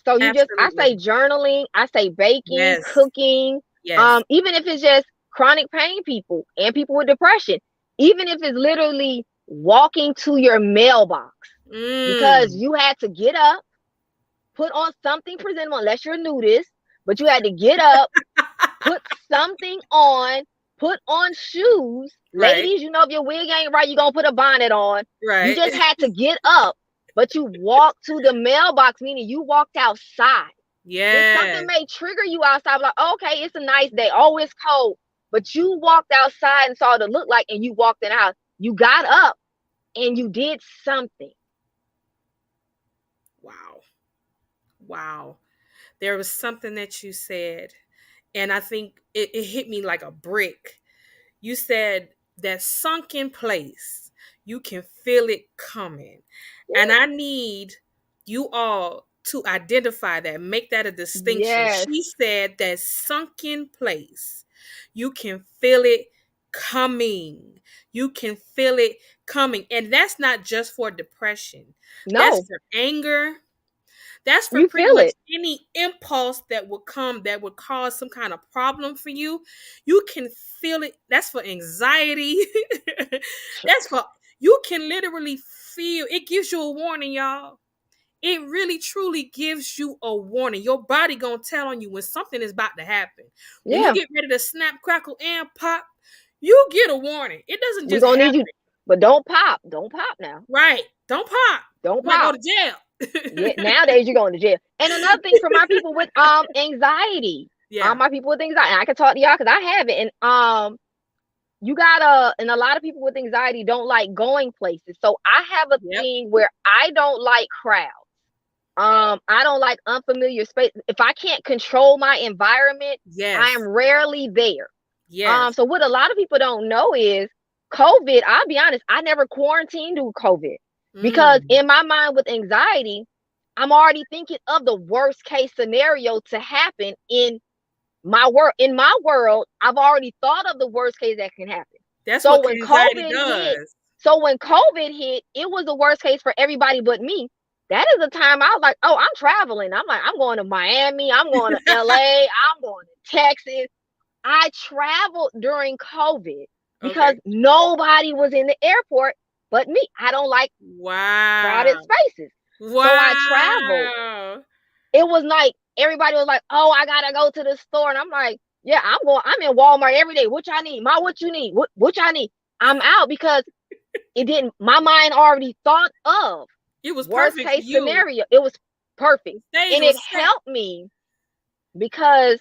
So I say Absolutely. journaling, I say baking, Yes. cooking, Yes. even if it's just chronic pain people and people with depression, even if it's literally walking to your mailbox because Mm. you had to get up, put on something presentable, unless you're a nudist, but you had to get up, put something on, put on shoes. Right. Ladies, if your wig ain't right, you're going to put a bonnet on. You Right. just had to get up, but you walked to the mailbox, meaning you walked outside. And something Yes. may trigger you outside, like, okay, it's a nice day. Oh, it's cold. But you walked outside and saw what it looked like, and you walked in the house. You got up and you did something. Wow. Wow. There was something that you said, and I think it hit me like a brick. You said that sunken place, you can feel it coming. And Yeah. I need you all to identify that, make that a distinction. Yes. She said that sunken place, you can feel it coming. You can feel it coming. And that's not just for depression, that's No. for anger, That's for You pretty feel much it. any impulse that would come that would cause some kind of problem for you. You can feel it. That's for anxiety. That's for, you can literally feel it, gives you a warning, y'all. It really truly gives you a warning. Your body gonna tell on you when something is about to happen. When you Yeah, get ready to snap, crackle, and pop, you get a warning. It doesn't we just gonna need happen. you, but don't pop. Don't pop now. Right. Don't pop. Don't You might go pop. to jail. Yeah, nowadays you're going to jail. And another thing for my people with anxiety, Yeah. my people with anxiety, and I can talk to y'all because I have it. And you gotta, and a lot of people with anxiety don't like going places. So I have a Yep. thing where I don't like crowds. I don't like unfamiliar space. If I can't control my environment, I am Yes. rarely there. Yes. So what a lot of people don't know is COVID. I'll be honest, I never quarantined due to COVID because Mm. in my mind with anxiety, I'm already thinking of the worst case scenario to happen in my world. In my world, I've already thought of the worst case that can happen. That's So what when anxiety COVID hit, does. it was the worst case for everybody but me. That is the time I was like, oh, I'm traveling. I'm like, I'm going to Miami. I'm going to LA. I'm going to Texas. I traveled during COVID because Okay. nobody was in the airport but me. I don't like crowded Wow. spaces. So I traveled. Wow. It was like everybody was like, "Oh, I gotta go to the store," and I'm like, "Yeah, I'm going. I'm in Walmart every day. What y'all need? What you need? What y'all need?" I'm out because it didn't. My mind already thought of It was worst perfect for case you. scenario. It was perfect, The stage and it was set. helped me because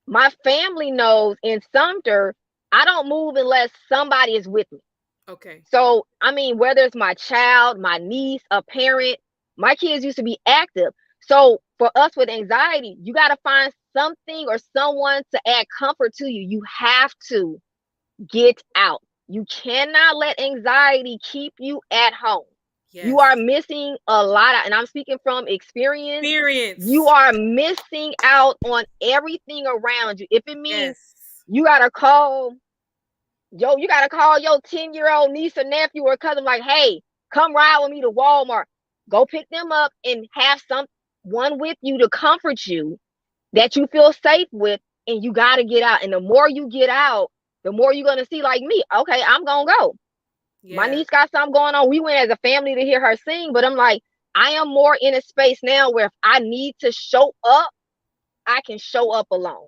my family knows in Sumter, I don't move unless somebody is with me. Okay. So, I mean, whether it's my child, my niece, a parent, my kids used to be active. So, for us with anxiety, you got to find something or someone to add comfort to you. You have to get out. You cannot let anxiety keep you at home. You Yes. are missing a lot of, and I'm speaking from experience, you Experience. are missing out on everything around you. If it means Yes. you got to call you gotta call your 10-year-old niece or nephew or cousin, like, hey, come ride with me to Walmart. Go pick them up and have someone with you to comfort you that you feel safe with, and you gotta get out. And the more you get out, the more you're gonna see, like me, okay, I'm gonna go. My Yeah. niece got something going on. We went as a family to hear her sing, but I'm like, I am more in a space now where if I need to show up, I can show up alone.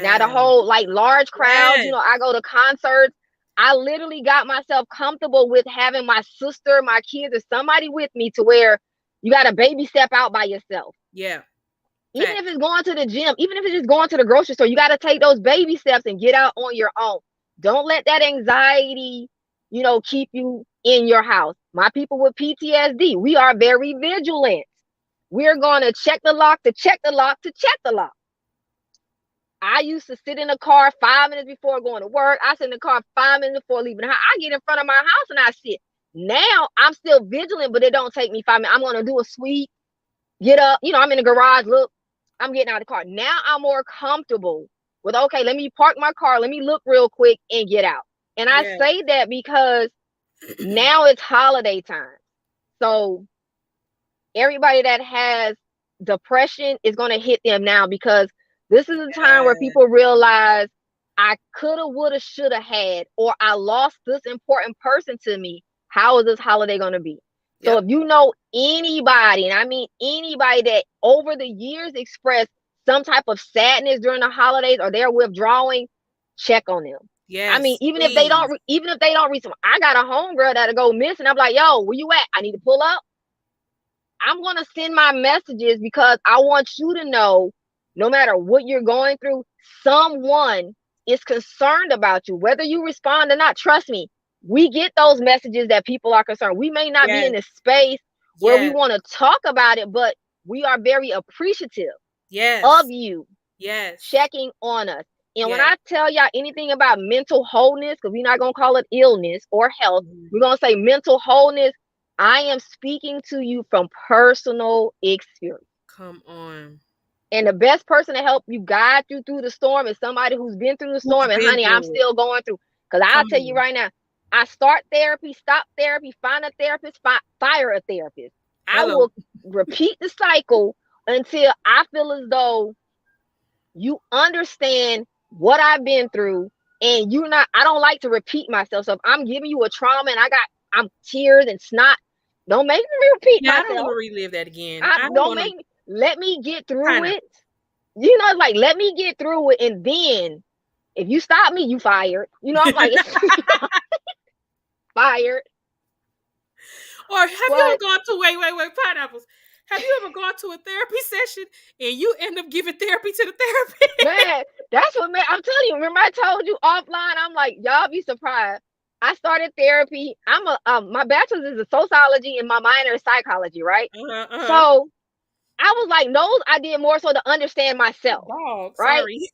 Now the Yes. whole like large crowds, Yes. I go to concerts. I literally got myself comfortable with having my sister, my kids, or somebody with me to where you got to baby step out by yourself. Yeah. Even if Facts. it's going to the gym, even if it's just going to the grocery store, you got to take those baby steps and get out on your own. Don't let that anxiety, keep you in your house. My people with PTSD, we are very vigilant. We're going to check the lock, to check the lock, to check the lock. I used to sit in the car 5 minutes before going to work. I sit in the car 5 minutes before leaving the house. I get in front of my house and I sit. Now I'm still vigilant, but it don't take me 5 minutes. I'm gonna do a sweep, get up. I'm in the garage. Look, I'm getting out of the car. Now I'm more comfortable with, okay, let me park my car. Let me look real quick and get out. And I Yeah. say that because now it's holiday time. So everybody that has depression is going to hit them now because this is a time where Yeah. people realize I coulda, woulda, shoulda had, or I lost this important person to me. How is this holiday going to be? So Yep. if you know anybody, and I mean anybody that over the years expressed some type of sadness during the holidays or they're withdrawing, check on them. I mean, Yes. even if they don't, Please. even if they don't reach them, I got a homegirl that'll go missing. I'm like, yo, where you at? I need to pull up. I'm going to send my messages because I want you to know no matter what you're going through, someone is concerned about you, whether you respond or not. Trust me, we get those messages that people are concerned. We may not be Yes. in a space where we Yes. want to talk about it, but we are very appreciative of Yes. you Yes. checking on us. And when Yes. I tell y'all anything about mental wholeness, because we're not going to call it illness or health, Mhm. we're going to say mental wholeness. I am speaking to you from personal experience. Come on. And the best person to help you guide you through the storm is somebody who's been through the Who's storm. And been honey, I'm through it? still going through. Because I'll Come tell you on. right now, I start therapy, stop therapy, find a therapist, fire a therapist. I Hello. will. repeat the cycle until I feel as though you understand what I've been through, and you're not. I don't like to repeat myself. So if I'm giving you a trauma and I'm tears and snot, don't make me repeat Yeah, I don't want myself. to relive that again. I I don't don't want to. make me. Let me get through it. Pineapples. Like, let me get through it, and then if you stop me, you fired. I'm like, it's fired. Or have you But ever gone to wait, pineapples? Have you ever gone to a therapy session and you end up giving therapy to the therapist? man, that's what man. I'm telling you. Remember, I told you offline. I'm like, y'all be surprised. I started therapy. My bachelor's is in sociology and my minor is psychology, right? Uh-huh, uh-huh. So I was like, no, I did more so to understand myself, Dog, right? sorry.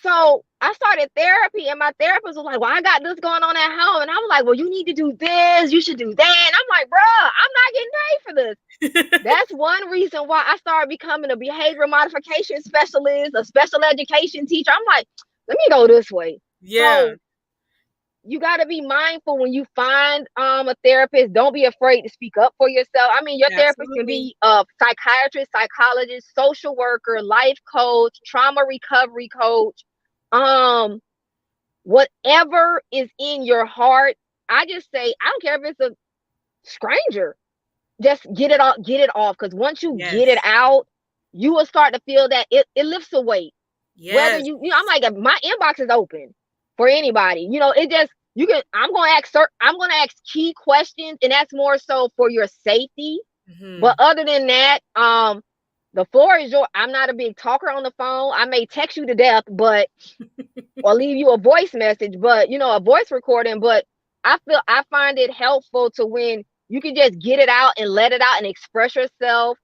So I started therapy, and my therapist was like, well, I got this going on at home. And I was like, well, you need to do this. You should do that. And I'm like, bruh, I'm not getting paid for this. That's one reason why I started becoming a behavior modification specialist, a special education teacher. I'm like, let me go this way. Yeah, So you got to be mindful when you find a therapist. Don't be afraid to speak up for yourself. I mean, your therapist can absolutely. be a psychiatrist, psychologist, social worker, life coach, trauma recovery coach, um whatever is in your heart. I just say, I don't care if it's a stranger, just get it off, because once you get it Yes. out, you will start to feel that it lifts a weight. Whether Yes. I'm like, my inbox is open for anybody. It just, you can I'm gonna ask key questions, and that's more so for your safety. But Hmm. other than that, the floor is yours. I'm not a big talker on the phone. I may text you to death, but or leave you a voice message, but a voice recording. But I find it helpful to when you can just get it out and let it out and express yourself.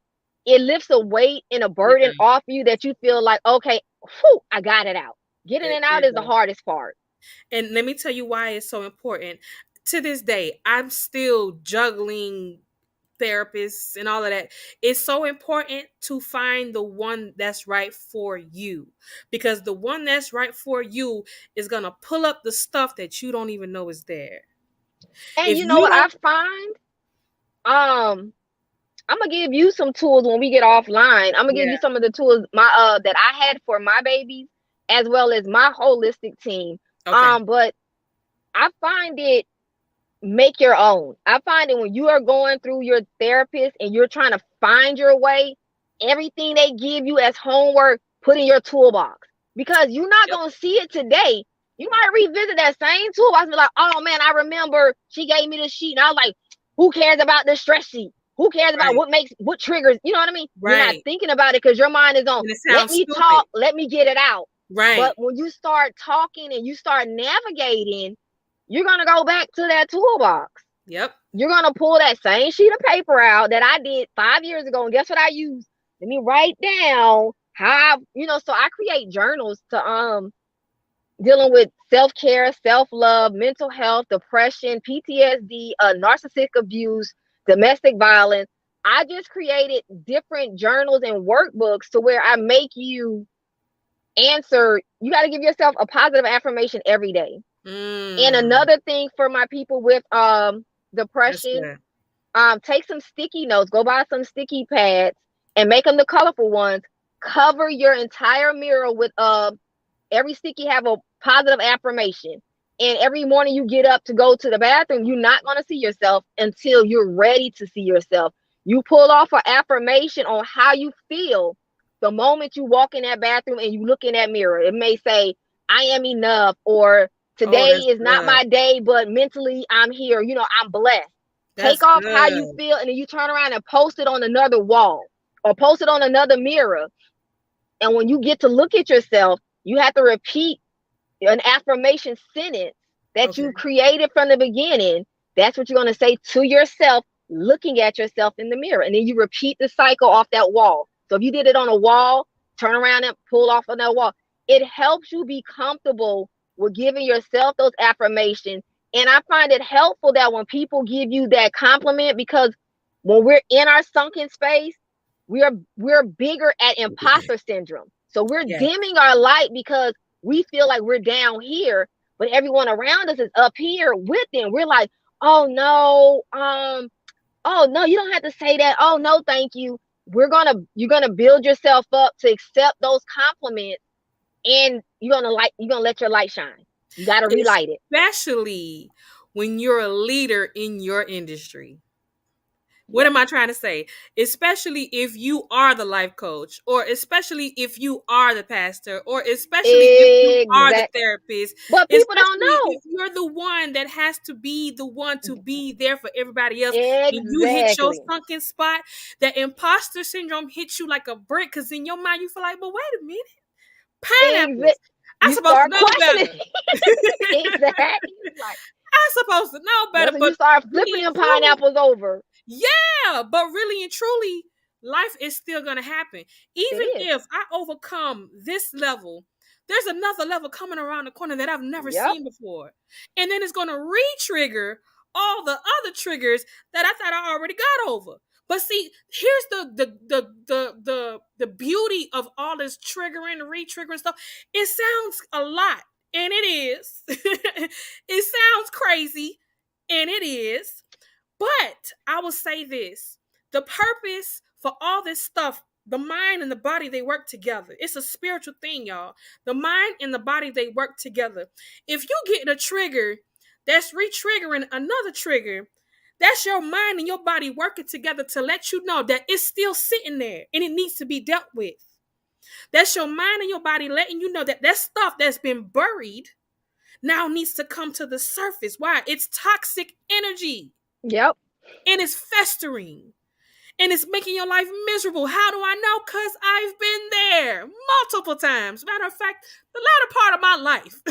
It lifts a weight and a burden Yeah, off you that you feel like, okay, whew, I got it out. Getting it out it is the does. hardest part. And let me tell you why it's so important. To this day, I'm still juggling therapists and all of that. It's so important to find the one that's right for you, because the one that's right for you is going to pull up the stuff that you don't even know is there. And If you know you what I don't, find? I'm gonna give you some tools when we get offline. I'm gonna give yeah, you some of the tools that I had for my babies, as well as my holistic team. okay. But I find it, make your own. I find that when you are going through your therapist and you're trying to find your way, everything they give you as homework, put in your toolbox, because you're not Yep. going to see it today. You might revisit that same toolbox and be like, oh man, I remember she gave me this sheet. And I was like, who cares about the stress sheet? Who cares about Right. what triggers? You know what I mean? You're not Right. thinking about it because your mind is on, And it let sounds me stupid. talk, let me get it out. But Right. when you start talking and you start navigating, you're going to go back to that toolbox. Yep. You're going to pull that same sheet of paper out that I did 5 years ago. And guess what I use? Let me write down so I create journals to dealing with self-care, self-love, mental health, depression, PTSD, narcissistic abuse, domestic violence. I just created different journals and workbooks to where I make you answer. You got to give yourself a positive affirmation every day. And Mm, another thing for my people with that's depression, good. take some sticky notes, go buy some sticky pads and make them the colorful ones. Cover your entire mirror with every sticky have a positive affirmation. And every morning you get up to go to the bathroom, you're not going to see yourself until you're ready to see yourself. You pull off an affirmation on how you feel the moment you walk in that bathroom and you look in that mirror. It may say, I am enough, or Oh, today that's is not good. my day, but mentally I'm here. I'm blessed. Take That's off how you good. feel, and then you turn around and post it on another wall or post it on another mirror. And when you get to look at yourself, you have to repeat an affirmation sentence that you Okay. created from the beginning. That's what you're going to say to yourself, looking at yourself in the mirror. And then you repeat the cycle off that wall. So if you did it on a wall, turn around and pull off on that wall. It helps you be comfortable with giving yourself those affirmations. And I find it helpful that when people give you that compliment, because when we're in our sunken space, we're bigger at imposter syndrome. So we're Yes. dimming our light because we feel like we're down here, but everyone around us is up here with them. We're like, oh no, you don't have to say that. Oh no, thank you. you're gonna build yourself up to accept those compliments, and you're gonna let your light shine. You gotta relight it. Especially when you're a leader in your industry. What Yep. am I trying to say? Especially if you are the life coach, or especially if you are the pastor, or especially if you are the Exact. therapist, But people don't especially if know. you're the one that has to be the one to be there for everybody else, and you hit your Exactly. sunken spot, that imposter syndrome hits you like a brick, because in your mind you feel like, but wait a minute, Pineapples. pineapples. I'm You supposed to start know questioning. better. Exactly. It's like I'm supposed to know better, that's when you but start really flipping and them truly, pineapples over. yeah, but really and truly, life is still going to happen. It Even is. if I overcome this level, there's another level coming around the corner that I've never Yep. seen before. And then it's going to re-trigger all the other triggers that I thought I already got over. But see, here's the beauty of all this triggering, re-triggering stuff. It sounds a lot, and it is. It sounds crazy, and it is. But I will say this, the purpose for all this stuff, the mind and the body, they work together. It's a spiritual thing, y'all. The mind and the body, they work together. If you get a trigger that's re triggering another trigger, that's your mind and your body working together to let you know that it's still sitting there and it needs to be dealt with. That's your mind and your body letting you know that that stuff that's been buried now needs to come to the surface. Why? It's toxic energy Yep. and it's festering and it's making your life miserable. How do I know? Because I've been there multiple times. Matter of fact, the latter part of my life.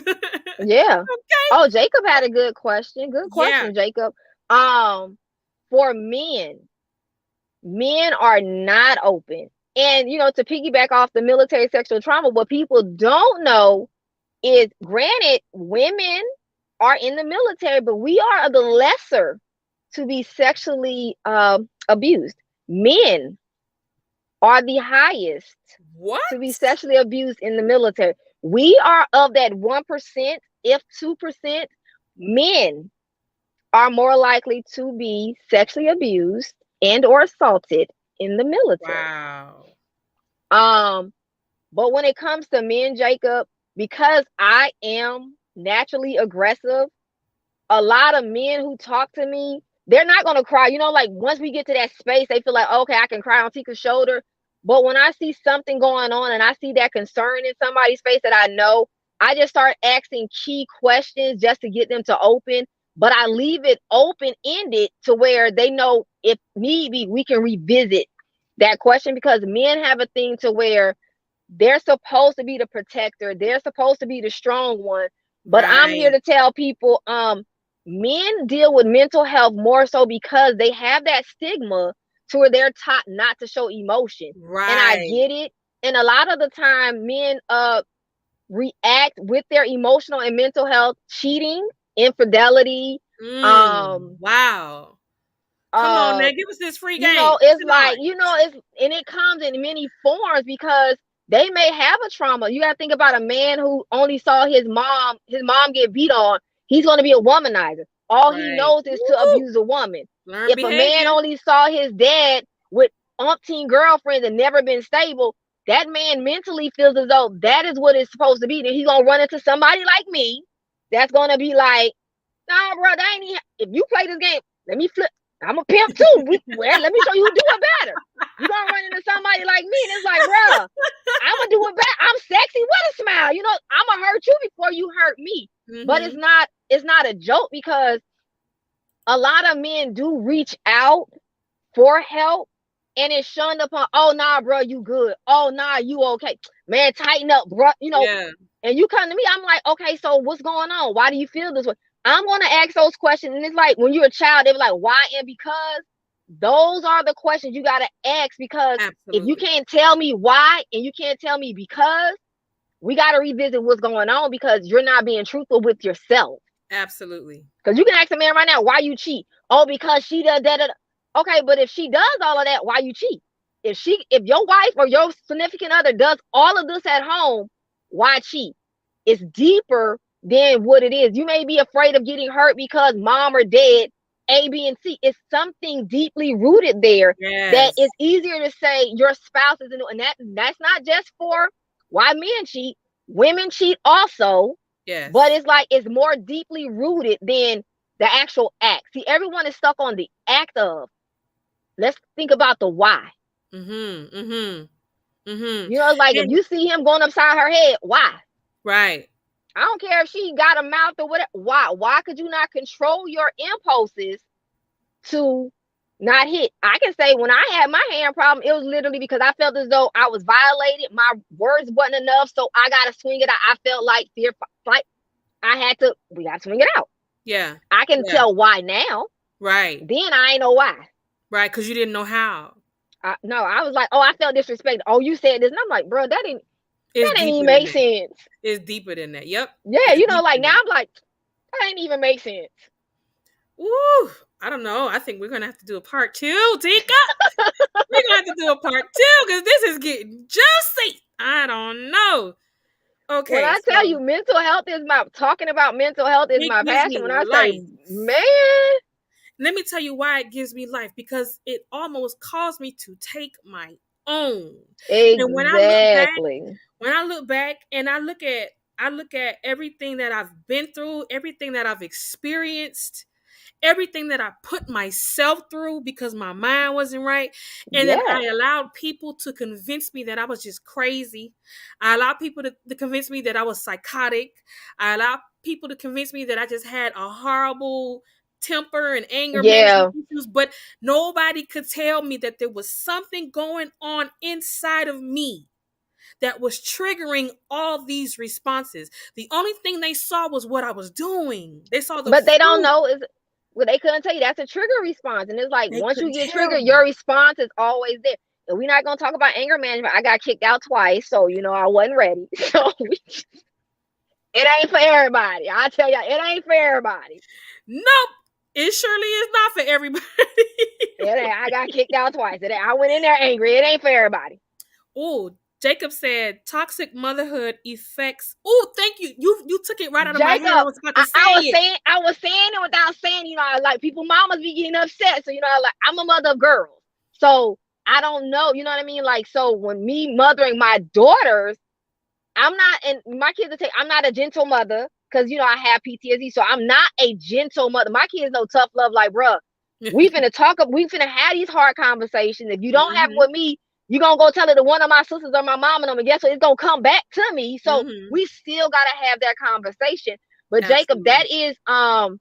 Yeah. Okay? Oh, Jacob had a good question. Good Yeah. question, Jacob. Um, for men are not open. And to piggyback off the military sexual trauma, what people don't know is, granted, women are in the military, but we are the lesser to be sexually abused. Men are the highest to be What? sexually abused in the military. We are of that 1%, if 2%. Men are more likely to be sexually abused and or assaulted in the military. Wow. Um, but when it comes to men, Jacob, because I am naturally aggressive, a lot of men who talk to me, they're not gonna cry. Like once we get to that space, they feel like, okay, I can cry on Tika's shoulder. But when I see something going on and I see that concern in somebody's face that I know, I just start asking key questions just to get them to open. But I leave it open ended to where they know if need be, we can revisit that question, because men have a thing to where they're supposed to be the protector. They're supposed to be the strong one. But I'm here Right. to tell people, men deal with mental health more so because they have that stigma to where they're taught not to show emotion. And I Right. get it. And a lot of the time, men react with their emotional and mental health, cheating, infidelity, um, Wow. Come on now, uh, give us this free game. it's like, Tonight. and it comes in many forms because they may have a trauma. You got to think about a man who only saw his mom get beat on. He's going to be a womanizer. All he Right. knows is to Woo! abuse a woman. Learn If a man behavior. only saw his dad with umpteen girlfriends and never been stable, that man mentally feels as though that is what it's supposed to be. Then he's going to run into somebody like me that's going to be like, nah, bro, that ain't even, if you play this game, let me flip. I'm a pimp too. Let me show you who do it better. You're gonna run into somebody like me, and it's like, bro, I'm gonna do it better. I'm sexy with a smile. I'm gonna hurt you before you hurt me. But Mm-hmm. it's not a joke, because a lot of men do reach out for help, and it's shunned upon. Oh nah, bro, you good. Oh nah, you okay. Man, tighten up, bro. Yeah. And you come to me, I'm like, okay, so what's going on? Why do you feel this way? I'm gonna ask those questions. And it's like when you're a child, they're like, why and because. Those are the questions you gotta ask, because if you Absolutely. can't tell me why and you can't tell me because, we gotta revisit what's going on, because you're not being truthful with yourself. Absolutely. Because you can ask a man right now, why you cheat? Oh, because she does that. Okay, but if she does all of that, why you cheat? If your wife or your significant other does all of this at home, why cheat? It's deeper than what it is. You may be afraid of getting hurt because mom or dad A, B, and C. It's something deeply rooted there that Yes. is easier to say your spouse is, and that's not just for why men cheat. Women cheat also, but Yes. it's like it's more deeply rooted than the actual act. See, everyone is stuck on the act of. Let's think about the why. Mhm. Mhm. Mhm. You know, it's like if And you see him going upside her head, why? right. I don't care if she got a mouth or whatever. Why? Why could you not control your impulses to not hit? I can say when I had my hand problem, it was literally because I felt as though I was violated. My words wasn't enough, so I gotta swing it out. I felt like fear, flight. We gotta swing it out. Yeah. I can Yeah. tell why now. Right. Then I ain't know why. Right. Because you didn't know how. No, I was like, oh, I felt disrespected. Oh, you said this, and I'm like, bro, It's that didn't deeper even than make that. sense. It's deeper than that. Yep. Yeah, It's you know, deeper like than now that. I'm like, that didn't even make sense. Woo. I don't know. I think we're gonna have to do a part two, Tika. We're gonna have to do a part two because this is getting juicy. I don't know. When Okay, I tell so you talking about mental health is it my gives passion. me When I say, life. man, Let me tell you why it gives me life, because it almost caused me to take my own. And exactly. when I look back and I look at everything that I've been through, everything that I've experienced, everything that I put myself through because my mind wasn't right. And then Yeah. I allowed people to convince me that I was just crazy. I allowed people to convince me that I was psychotic. I allowed people to convince me that I just had a horrible temper and anger management Yeah. issues. But nobody could tell me that there was something going on inside of me that was triggering all these responses. The only thing they saw was what I was doing. They saw the But they don't fruit. know is well, they couldn't tell you that's a trigger response. And it's like They once you couldn't get tell triggered, me. your response is always there. And we're not gonna talk about anger management. I got kicked out twice, so you know I wasn't ready. So it ain't for everybody. I tell you, it ain't for everybody. Nope. It surely is not for everybody. It ain't. I got kicked out twice. I went in there angry. It ain't for everybody. Oh, Jacob said toxic motherhood effects. Oh, thank you. You took it right out of my head. I Jacob, was about to say it. I was saying it without saying, you know, like people mamas be getting upset. So, you know, like I'm a mother of girls. So I don't know, you know what I mean? Like, so when me mothering my daughters, I'm not, and my kids will say, I'm not a gentle mother because, you know, I have PTSD. So I'm not a gentle mother. My kids know tough love, like, bruh, we finna have these hard conversations. If you don't have them Hmm. with me, you gonna go tell it to one of my sisters or my mom and them, and guess what? It's gonna come back to me. So Hmm. we still gotta have that conversation. But Jacob, Absolutely.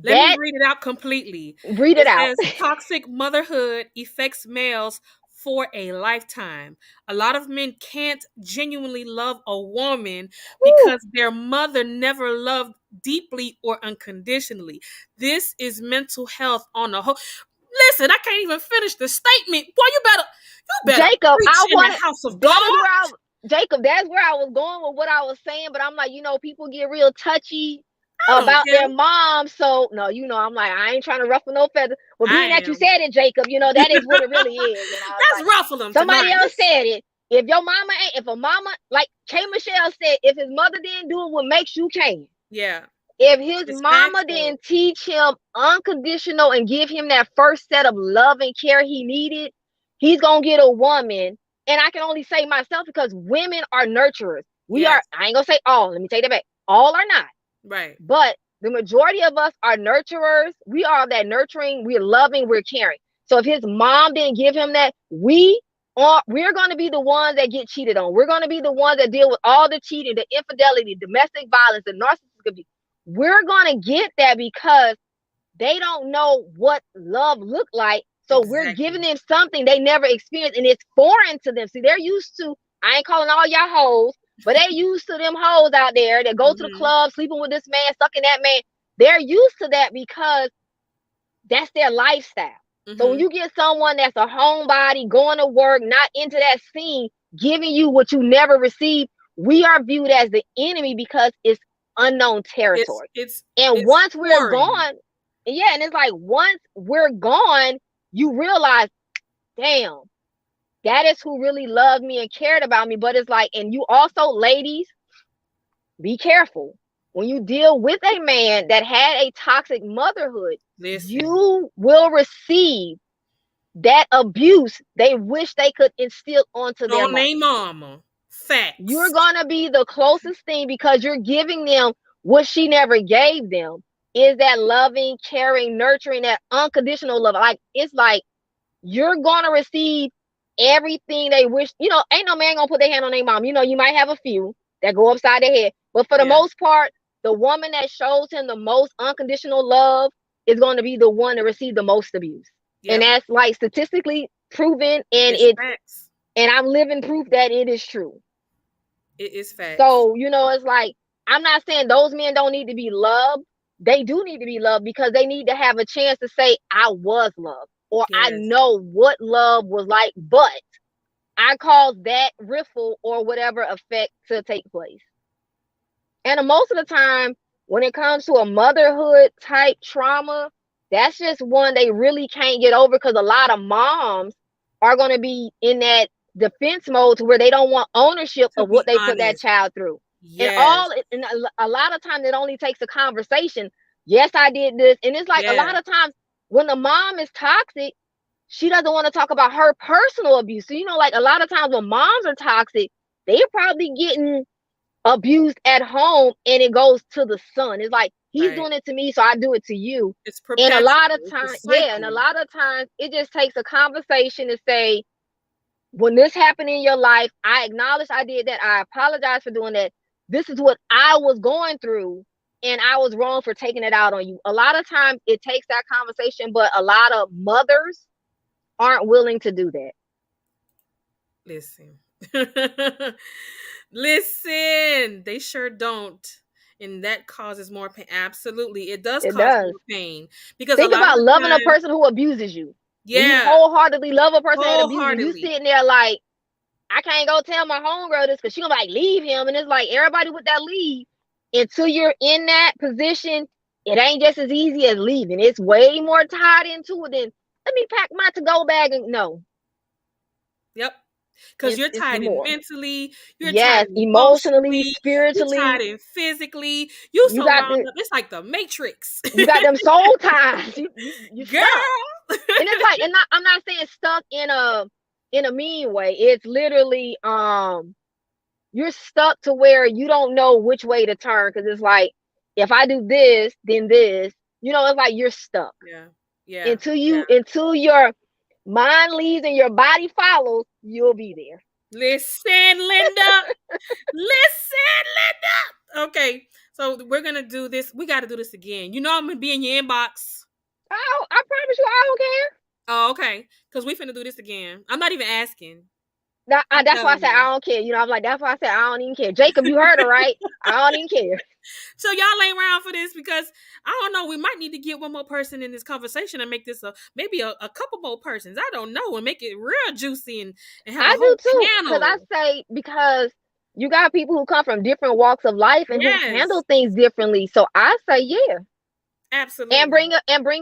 Let me that read it out completely. read it It out. says toxic motherhood affects males for a lifetime. A lot of men can't genuinely love a woman Woo. because their mother never loved deeply or unconditionally. This is mental health on the whole. Listen, I can't even finish the statement. Boy, you better Jacob, preach I in the wanted house of God. that's where I Jacob, that's where I was going with what I was saying, but I'm like, you know, people get real touchy I don't about care. their mom. So no, you know, I'm like, I ain't trying to ruffle no feathers. Well, being I that you am. said it, Jacob, you know, that is what it really is. And I was Let's like, ruffle them somebody tonight. else said it. If your mama ain't, if a mama, like K Michelle said, if his mother didn't do it, what makes you can. Yeah, If his it's mama factual. didn't teach him unconditional and give him that first set of love and care he needed, he's gonna get a woman. And I can only say myself because women are nurturers. We are, Yes, I ain't gonna say all, let me take that back. All are not, right. but the majority of us are nurturers. We are that nurturing, we're loving, we're caring. So if his mom didn't give him that, we're going to be the ones that get cheated on. We're going to be the ones that deal with all the cheating, the infidelity, domestic violence, the narcissistic abuse. We're going to get that because they don't know what love looked like. So we're giving Exactly. them something they never experienced and it's foreign to them. See, they're used to, I ain't calling all y'all hoes, but they used to them hoes out there that go to the Hmm. club, sleeping with this man, sucking that man. They're used to that because that's their lifestyle. So when Hmm. you get someone that's a homebody, going to work, not into that scene, giving you what you never received, we are viewed as the enemy because it's unknown It's territory. it's And it's once we're foreign. gone, yeah, and it's like once we're gone, you realize, damn, that is who really loved me and cared about me. But it's like, and you also, ladies, be careful. when you deal with a man that had a toxic motherhood, Listen. you will receive that abuse they wish they could instill onto their On mom. they mama. You're Facts. going to be the closest thing because you're giving them what she never gave them, is that loving, caring, nurturing, that unconditional love. Like, it's like you're going to receive everything they wish. Ain't no man going to put their hand on their mom. You might have a few that go upside their head, but for the Yeah. most part, the woman that shows him the most unconditional love is going to be the one to receive the most abuse. And Yep. that's like statistically proven, and It's facts. I'm living proof that it is true. It is facts. So, it's like, I'm not saying those men don't need to be loved. They do need to be loved because they need to have a chance to say, I was loved, or I Yes. know what love was like, but I caused that riffle or whatever effect to take place. And most of the time, when it comes to a motherhood type trauma, that's just one they really can't get over because a lot of moms are going to be in that defense mode to where they don't want ownership To of what be they put that honest. child through. And Yes. a lot of times it only takes a conversation. Yes, I did this. And it's like a Yeah. lot of times when the mom is toxic, she doesn't want to talk about her personal abuse. So, like a lot of times when moms are toxic, they're probably getting abused at home and it goes to the son. It's like he's Right. doing it to me, so I do it to you. It's And a perpetual. lot of It's a times, yeah, and a cycle. lot of times it just takes a conversation to say, when this happened in your life, I acknowledge I did that. I apologize for doing that. This is what I was going through, and I was wrong for taking it out on you. A lot of times it takes that conversation, but a lot of mothers aren't willing to do that. Listen. Listen. They sure don't. And that causes more pain. Absolutely. It does It cause does. more pain. Because a Think lot of about the loving a time, person who abuses you. When you yeah, wholeheartedly love a person that abuses you, you wholeheartedly. sitting there like, I can't go tell my homegirl this because she gonna be like, leave him. And it's like everybody with that leave, until you're in that position, it ain't just as easy as leaving. It's way more tied into it than let me pack my to go bag and no. Yep. Because It's you're it's tied in more. mentally, you're tied Yes, in emotionally, emotionally, you're spiritually. tied in physically. You You so got wound the up. It's like the Matrix. you got them soul ties. You stuck. Girl. And it's like, and I'm not saying stuck in a mean way. It's literally you're stuck to where you don't know which way to turn because it's like if I do this, then this. It's like you're stuck Yeah. Yeah. until your mind leaves and your body follows. You'll be there. Listen, Linda. Listen, Linda. Okay. So we're gonna do this. We gotta do this again. You know I'm gonna be in your inbox. I promise you, I don't care. Oh, okay. Because we finna do this again. I'm not even asking. I'm That's why I telling said you. I don't care. I'm like, that's why I said I don't even care. Jacob, you heard it right. I don't even care. So y'all ain't around for this because I don't know. We might need to get one more person in this conversation and make this maybe a couple more persons. I don't know, and make it real juicy and have a I do whole too, because I panel. say because you got people who come from different walks of life and who Yes, handle things differently. So I say yeah, and absolutely. bring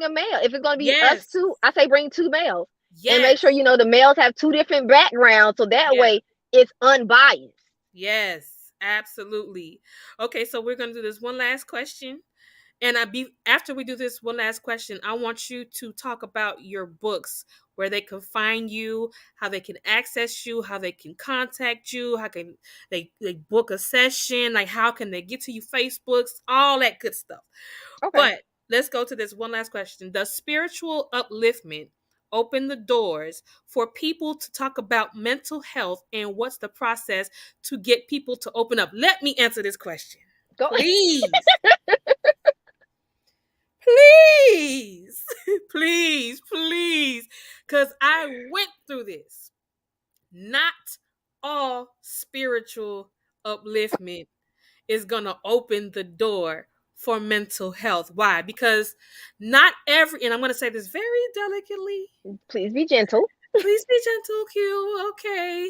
a male. If it's gonna be us Yes, two, I say bring two males and make sure yes, the males have two different backgrounds, so that yeah, way it's unbiased. yes, absolutely. Okay, so we're gonna do this one last question. And after we do this one last question, I want you to talk about your books, where they can find you, how they can access you, how they can contact you, how can they book a session, like how can they get to you, Facebooks, all that good stuff. Okay, But let's go to this one last question. Does spiritual upliftment open the doors for people to talk about mental health, and what's the process to get people to open up? Let me answer this question. go. Please. Please, please, please, because I went through this. Not all spiritual upliftment is going to open the door for mental health. Why? Because not every, and I'm going to say this very delicately, Please be gentle. please be gentle, Q, okay?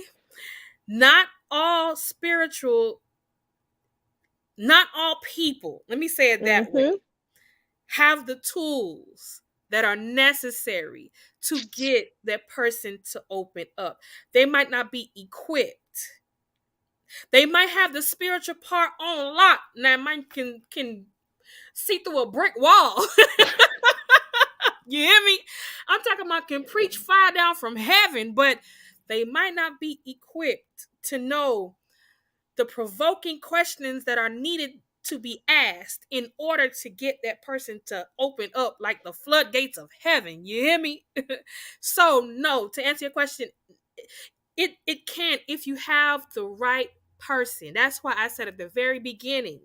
Not all spiritual, not all people, let me say it that Mm-hmm. way, have the tools that are necessary to get that person to open up. They might not be equipped. They might have the spiritual part on lock. Now, mine can see through a brick wall. You hear me? I'm talking about can preach fire down from heaven, but they might not be equipped to know the provoking questions that are needed to be asked in order to get that person to open up like the floodgates of heaven. You hear me? So, no, to answer your question, it can if you have the right person. That's why I said at the very beginning,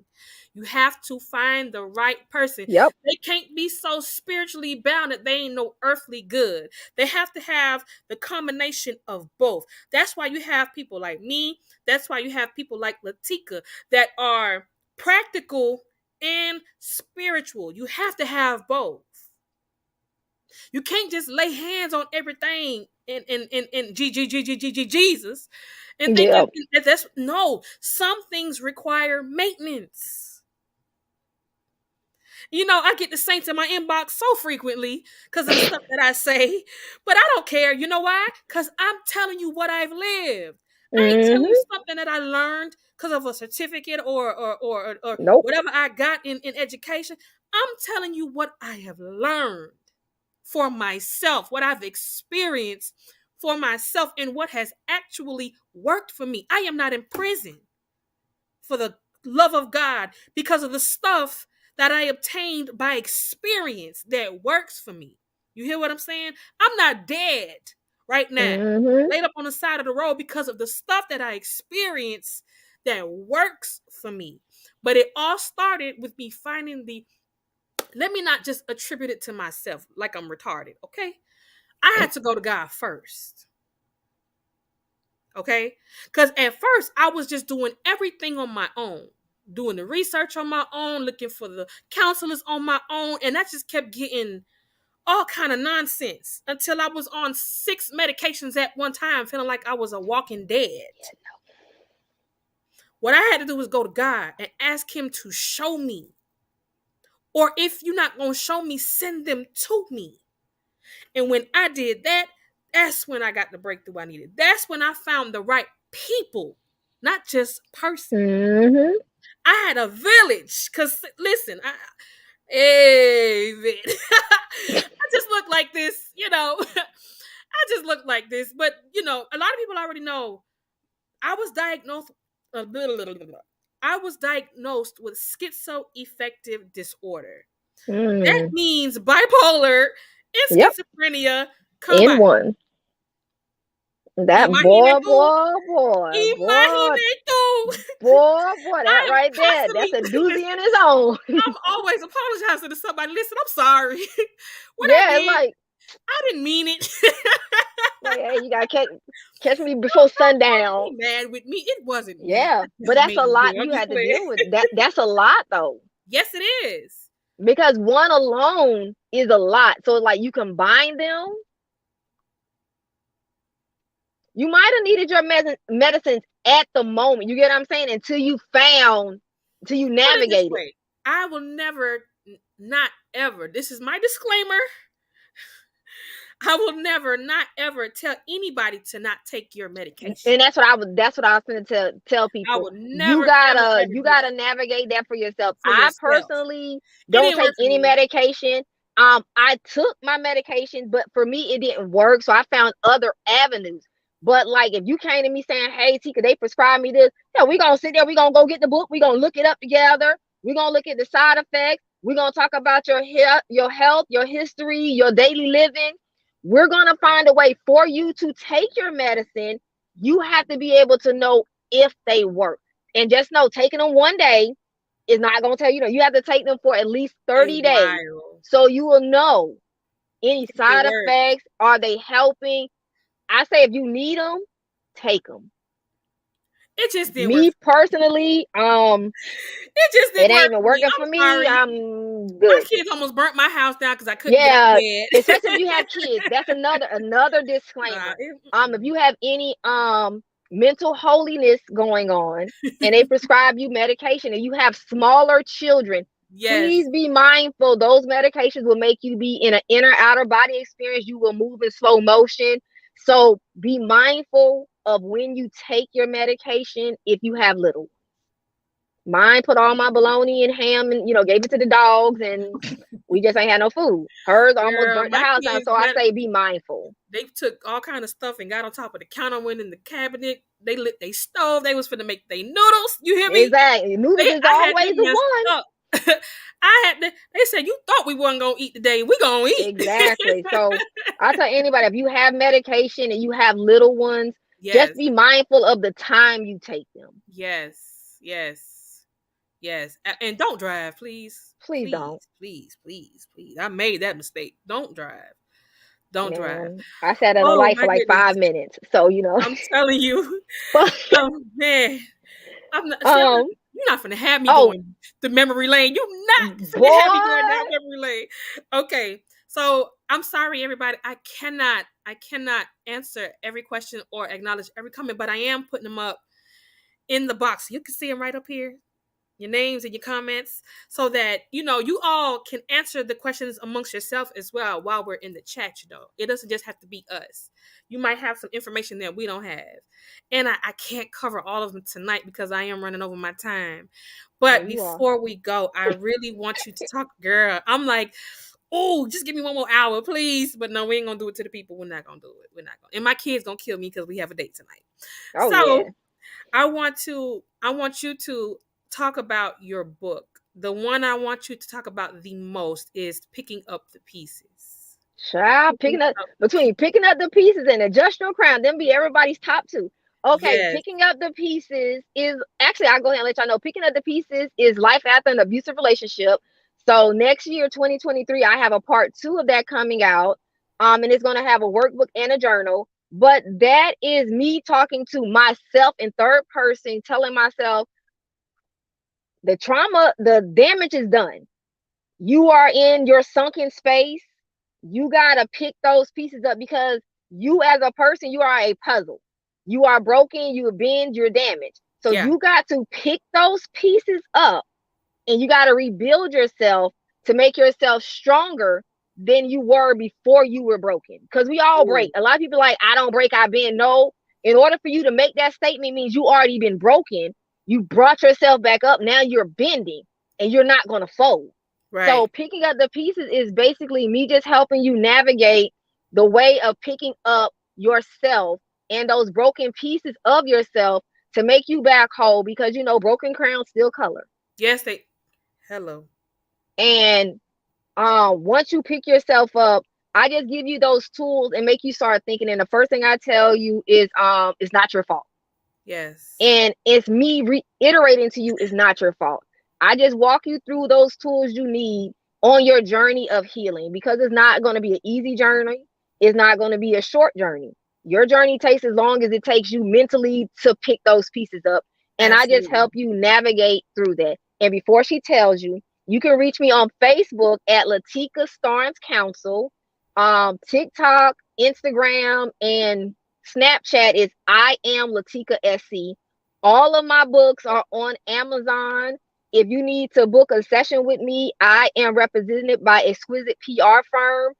you have to find the right person. Yep. They can't be so spiritually bound that they ain't no earthly good. They have to have the combination of both. That's why you have people like me. That's why you have people like Lateka that are practical and spiritual. You have to have both. You can't just lay hands on everything in Jesus and think Yep. that that's no. Some things require maintenance. You know, I get the saints in my inbox so frequently because of the stuff that I say, but I don't care. You know why? Because I'm telling you what I've lived. I ain't telling you Mm-hmm. something that I learned because of a certificate or Nope. whatever I got in education. I'm telling you what I have learned for myself, what I've experienced for myself, and what has actually worked for me. I am not in prison for the love of God because of the stuff that I obtained by experience that works for me. You hear what I'm saying? I'm not dead right now, Mm-hmm. laid up on the side of the road because of the stuff that I experienced that works for me. But it all started with me finding the, let me not just attribute it to myself like I'm retarded, okay? I had to go to God first, okay? Because at first I was just doing everything on my own, doing the research on my own, looking for the counselors on my own, and that just kept getting all kind of nonsense until I was on 6 medications at one time, feeling like I was a walking dead. What I had to do was go to God and ask Him to show me, or if you're not going to show me, send them to me. And when I did that, that's when I got the breakthrough I needed. That's when I found the right people, not just person. Mm-hmm. I had a village. Cause listen, hey, I just look like this, you know. I just look like this, but you know, a lot of people already know. I was diagnosed. I was diagnosed with schizoaffective disorder. That Mm. means bipolar and Yep. schizophrenia In combined. one. That Imagine boy, tú, boy, boy, boy, imagine tú. boy, that I am right there. That's constantly, a doozy listen, in its own. I'm always apologizing to somebody. Listen, I'm sorry. What I Yeah, it's did, like, I didn't mean it. hey, you gotta catch me before Don't sundown. be mad with me. It wasn't me. Yeah, I but just that's made a it lot do. I'm you just had to playing. deal with. That's a lot though, Yes, it is. because one alone is a lot. So like you combine them, you might have needed your medicines at the moment. You get what I'm saying? Until you Put it this navigate it. way, I will never, not ever. This is my disclaimer. I will never, not ever tell anybody to not take your medication. And that's what I was going to tell I people. will never, ever, ever You do gotta that navigate that for yourself. for I yourself. personally It don't didn't work take for any me. medication. I took my medication, but for me it didn't work, so I found other avenues. But like if you came to me saying, "Hey, Tika, they prescribed me this," yeah, we gonna sit there, we gonna go get the book, we gonna look it up together, we gonna look at the side effects, we gonna talk about your health, your history, your daily living. We're gonna Right. find a way for you to take your medicine. You have to be able to know if they work. And just know taking them one day is not going to tell you. You have to take them for at least A 30 days while. so you will know any If it side worked. effects. Are they helping? I say if you need them, take them. It just didn't work Me for me. personally, It just it didn't ain't work even for me. working I'm for me. sorry. I'm My good. kids almost burnt my house down because I couldn't get out of Yeah, bed. especially if you have kids. That's another Nah, disclaimer. If mm-mm. you have any mental holiness going on and they prescribe you medication and you have smaller children, Yes. please be mindful. Those medications will make you be in an inner outer body experience. You will move in slow motion. So be mindful of when you take your medication if you have little. Mine put all my bologna and ham and, gave it to the dogs, and we just ain't had no food. Hers almost Girl, burnt the my house down. kids So I got say be mindful. they took all kind of stuff and got on top of the counter, went in the cabinet. They lit they stove. They was finna make they noodles. You hear me? Exactly. Noodles is I had always them the messed one. up. They said you thought we wasn't gonna eat today. We gonna eat. Exactly. So I tell anybody, if you have medication and you have little ones, just Yes, be mindful of the time you take them. yes, yes, yes. And don't drive, please. Please don't. Please, please, please, please. I made that mistake. Don't drive. Don't drive. Man, I sat at a Oh light my for like goodness. 5 minutes. So, I'm telling you. but Oh man. I'm not see, um, you're not finna have me oh going to memory lane. You not finna have me going down boy. memory lane. Okay. So I'm sorry, everybody. I cannot answer every question or acknowledge every comment, but I am putting them up in the box. You can see them right up here, your names and your comments, so that you all can answer the questions amongst yourself as well while we're in the chat. It doesn't just have to be us. You might have some information that we don't have, and I can't cover all of them tonight because I am running over my time. No, But you are. before we go, I really want you to talk, girl. I'm like, oh, just give me 1 more hour, please. But no, we ain't gonna do it to the people. We're not gonna do it. We're not gonna. And my kids gonna kill me because we have a date tonight. Oh yeah. So I want you to talk about your book. The one I want you to talk about the most is Picking Up the Pieces. Child, Picking up the pieces. picking up the pieces and adjust your crown, them be everybody's top two. Okay, Yes. picking up the pieces is actually, I'll go ahead and let y'all know. Picking up the pieces is life after an abusive relationship. So next year, 2023, I have a part two of that coming out. And it's gonna have a workbook and a journal. But that is me talking to myself in third person, telling myself the trauma, the damage is done. You are in your sunken space. You got to pick those pieces up because you as a person, you are a puzzle. You are broken, you're bent, you're damaged. So Yeah. you got to pick those pieces up and you got to rebuild yourself to make yourself stronger than you were before you were broken. Because we all break. Ooh. A lot of people are like, I don't break, I bend. No, in order for you to make that statement means you already been broken. You brought yourself back up. Now you're bending and you're not going to fold. So Right. picking up the pieces is basically me just helping you navigate the way of picking up yourself and those broken pieces of yourself to make you back whole because broken crowns still color. Yes, they hello. And once you pick yourself up, I just give you those tools and make you start thinking. And the first thing I tell you is it's not your fault. Yes. And it's me reiterating to you, it's not your fault. I just walk you through those tools you need on your journey of healing because it's not going to be an easy journey. It's not going to be a short journey. Your journey takes as long as it takes you mentally to pick those pieces up. And I just Absolutely. help you navigate through that. And before she tells you, you can reach me on Facebook at Lateka Starnes-Council, TikTok, Instagram, and Snapchat is I am Lateka SC. All of my books are on Amazon. If you need to book a session with me, I am represented by Exquisite PR firm.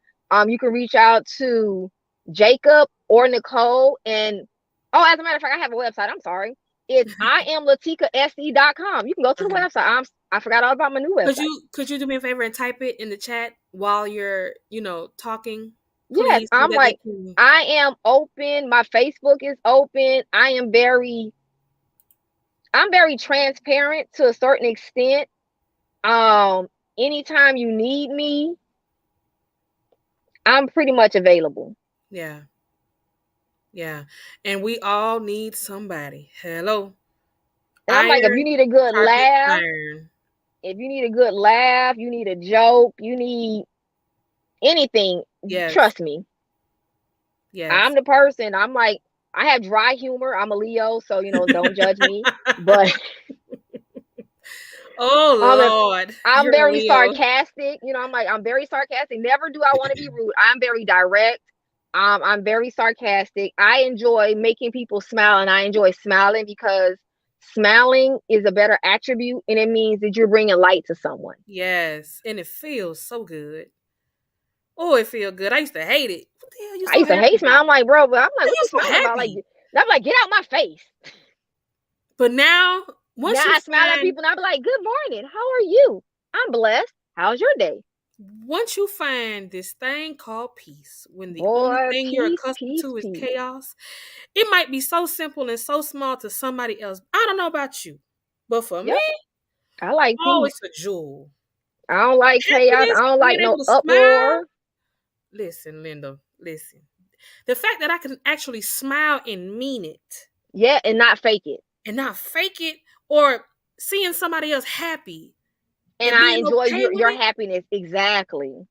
You can reach out to Jacob or Nicole. And oh, as a matter of fact, I have a website. I'm sorry. It's IamLatekaSC.com. You can go to the Uh-huh. website. I forgot all about my new website. Could you do me a favor and type it in the chat while you're, talking, Yes, please, so I'm that they like, can. I am open. My Facebook is open. I'm very transparent to a certain extent. Um, Anytime you need me, I'm pretty much available. Yeah. Yeah. And we all need somebody. Hello. And I'm like, Iron sharpens iron. if you need a good laugh, you need a joke, you need anything, Yes. trust me. I'm Yes. the person. I'm like, I have dry humor. I'm a Leo, so don't judge me. But Oh um, Lord. I'm You're a very Leo. sarcastic. I'm very sarcastic. Never do I want to be rude. I'm very direct. I'm very sarcastic. I enjoy making people smile and I enjoy smiling because smiling is a better attribute and it means that you're bringing light to someone. Yes. And it feels so good. Oh, it feels good. I used to hate it. What the hell you I so used to happy hate smile. about? I'm like, bro, but I'm like, Why what you you so smiling about? Like, happy? I'm like, get out my face. But now, Now once you I smile at find people and I be like, good morning. How are you? I'm blessed. How's your day? once you find this thing called peace, when the only Boy, thing you're peace, accustomed peace, to is peace. chaos, it might be so simple and so small to somebody else. I don't know about you, but for me, Yep. I like oh, it's peace. a jewel. I don't like chaos. I Happiness, don't being like able no to smile. uproar. Listen, Linda, listen. The fact that I can actually smile and mean it Yeah, and not fake it. and not fake it, or seeing somebody else happy And and I being enjoy okay with your it. happiness. Exactly.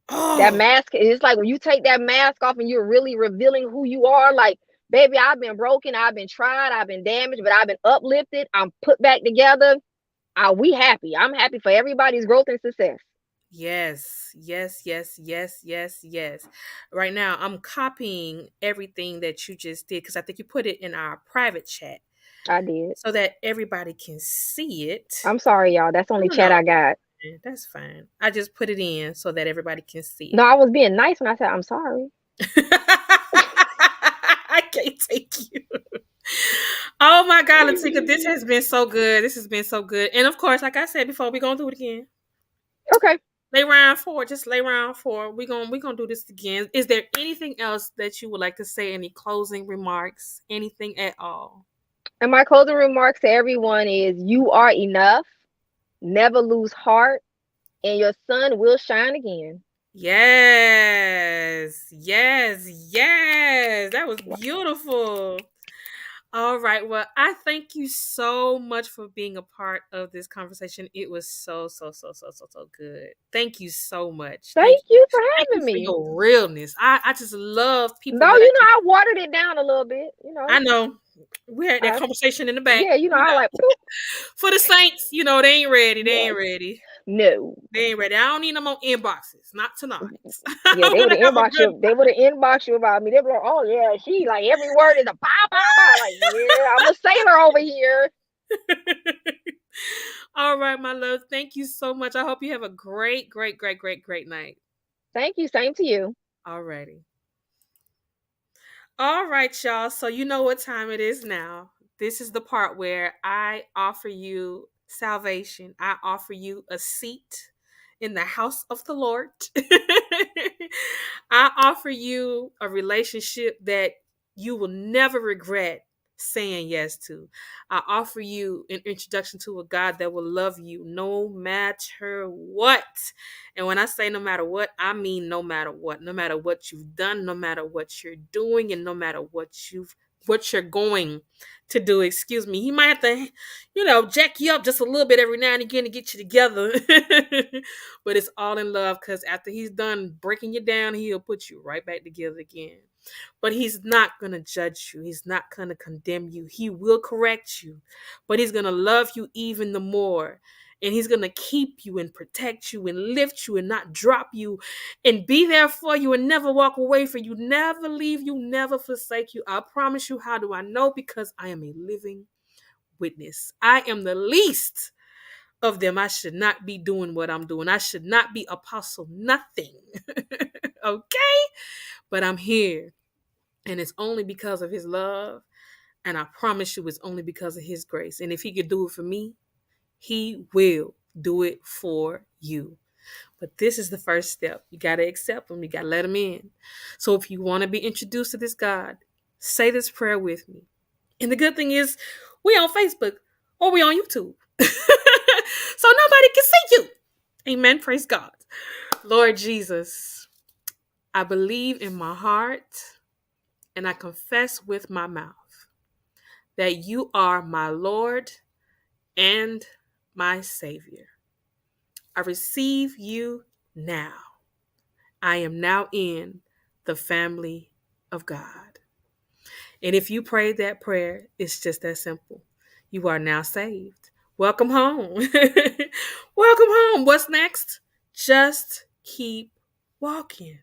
That Oh, mask, it's like when you take that mask off and you're really revealing who you are. Like, baby, I've been broken, I've been tried, I've been damaged, but I've been uplifted. I'm put back together. We happy. I'm happy for everybody's growth and success. yes, yes, yes, yes, yes, yes. Right now, I'm copying everything that you just did because I think you put it in our private chat I did. so that everybody can see it. I'm sorry, y'all. That's the only No, chat no, I got. that's fine. I just put it in so that everybody can see No, it. I was being nice when I said I'm sorry. I can't take you. Oh my God, Lateka, this has been so good. This has been so good. And of course, like I said before, we're gonna do it again. Okay. Lay round four. Just lay round four. We're gonna do this again. Is there anything else that you would like to say? Any closing remarks? Anything at all? And my closing remarks to everyone is you are enough. Never lose heart, and your sun will shine again. Yes. Yes. Yes. That was beautiful. All right. Well, I thank you so much for being a part of this conversation. It was so, so, so, so, so, so good. Thank you so much. Thank you for Thank you having for me. your realness. I just love people No, that I can. I watered it down a little bit. I know we had that I conversation in the back. yeah, I like boop. For the Saints, they ain't ready. They Yes. ain't ready. No. They ain't ready. I don't need no more inboxes. Not tonight. Yeah, I they want would to have have a inboxed good you. They would have inboxed you about me. They were like, "Oh yeah, she like every word is a pow pow pow." Like, yeah, I'm a sailor over here. All right, my love. Thank you so much. I hope you have a great, great, great, great, great night. Thank you. Same to you. Alrighty. All right, y'all. So you know what time it is now. This is the part where I offer you salvation. I offer you a seat in the house of the Lord. I offer you a relationship that you will never regret saying yes to. I offer you an introduction to a God that will love you no matter what. And when I say no matter what, I mean no matter what. No matter what you've done, no matter what you're doing, and no matter what you're going to do. Excuse me. He might have to, jack you up just a little bit every now and again to get you together. But it's all in love because after he's done breaking you down, he'll put you right back together again. But he's not going to judge you. He's not going to condemn you. He will correct you, but he's going to love you even the more. And he's going to keep you and protect you and lift you and not drop you and be there for you and never walk away from you, never leave you, never forsake you. I promise you. How do I know? Because I am a living witness. I am the least of them. I should not be doing what I'm doing. I should not be apostle nothing. Okay? But I'm here. And it's only because of his love. And I promise you, it's only because of his grace. And if he could do it for me, he will do it for you. But this is the first step. You got to accept him. You got to let him in. So if you want to be introduced to this God, say this prayer with me. And the good thing is, we on Facebook or we on YouTube. So nobody can see you. Amen. Praise God. Lord Jesus, I believe in my heart and I confess with my mouth that you are my Lord and my Savior. I receive you now. I am now in the family of God. And if you prayed that prayer, it's just that simple. You are now saved. Welcome home. Welcome home. What's next? Just keep walking.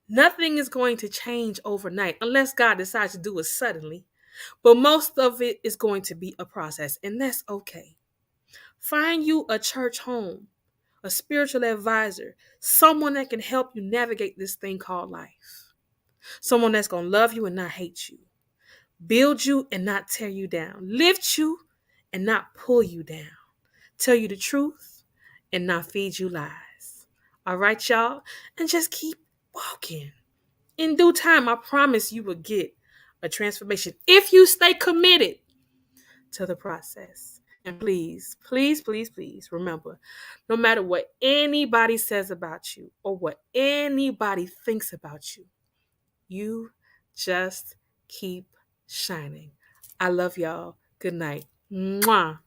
Nothing is going to change overnight unless God decides to do it suddenly. But most of it is going to be a process, and that's okay. Find you a church home, a spiritual advisor, someone that can help you navigate this thing called life, someone that's going to love you and not hate you, build you and not tear you down, lift you and not pull you down, tell you the truth and not feed you lies. All right, y'all? And just keep walking. In due time, I promise you will get a transformation if you stay committed to the process. And please, please, please, please remember, no matter what anybody says about you or what anybody thinks about you, you just keep shining. I love y'all. Good night. Mwah.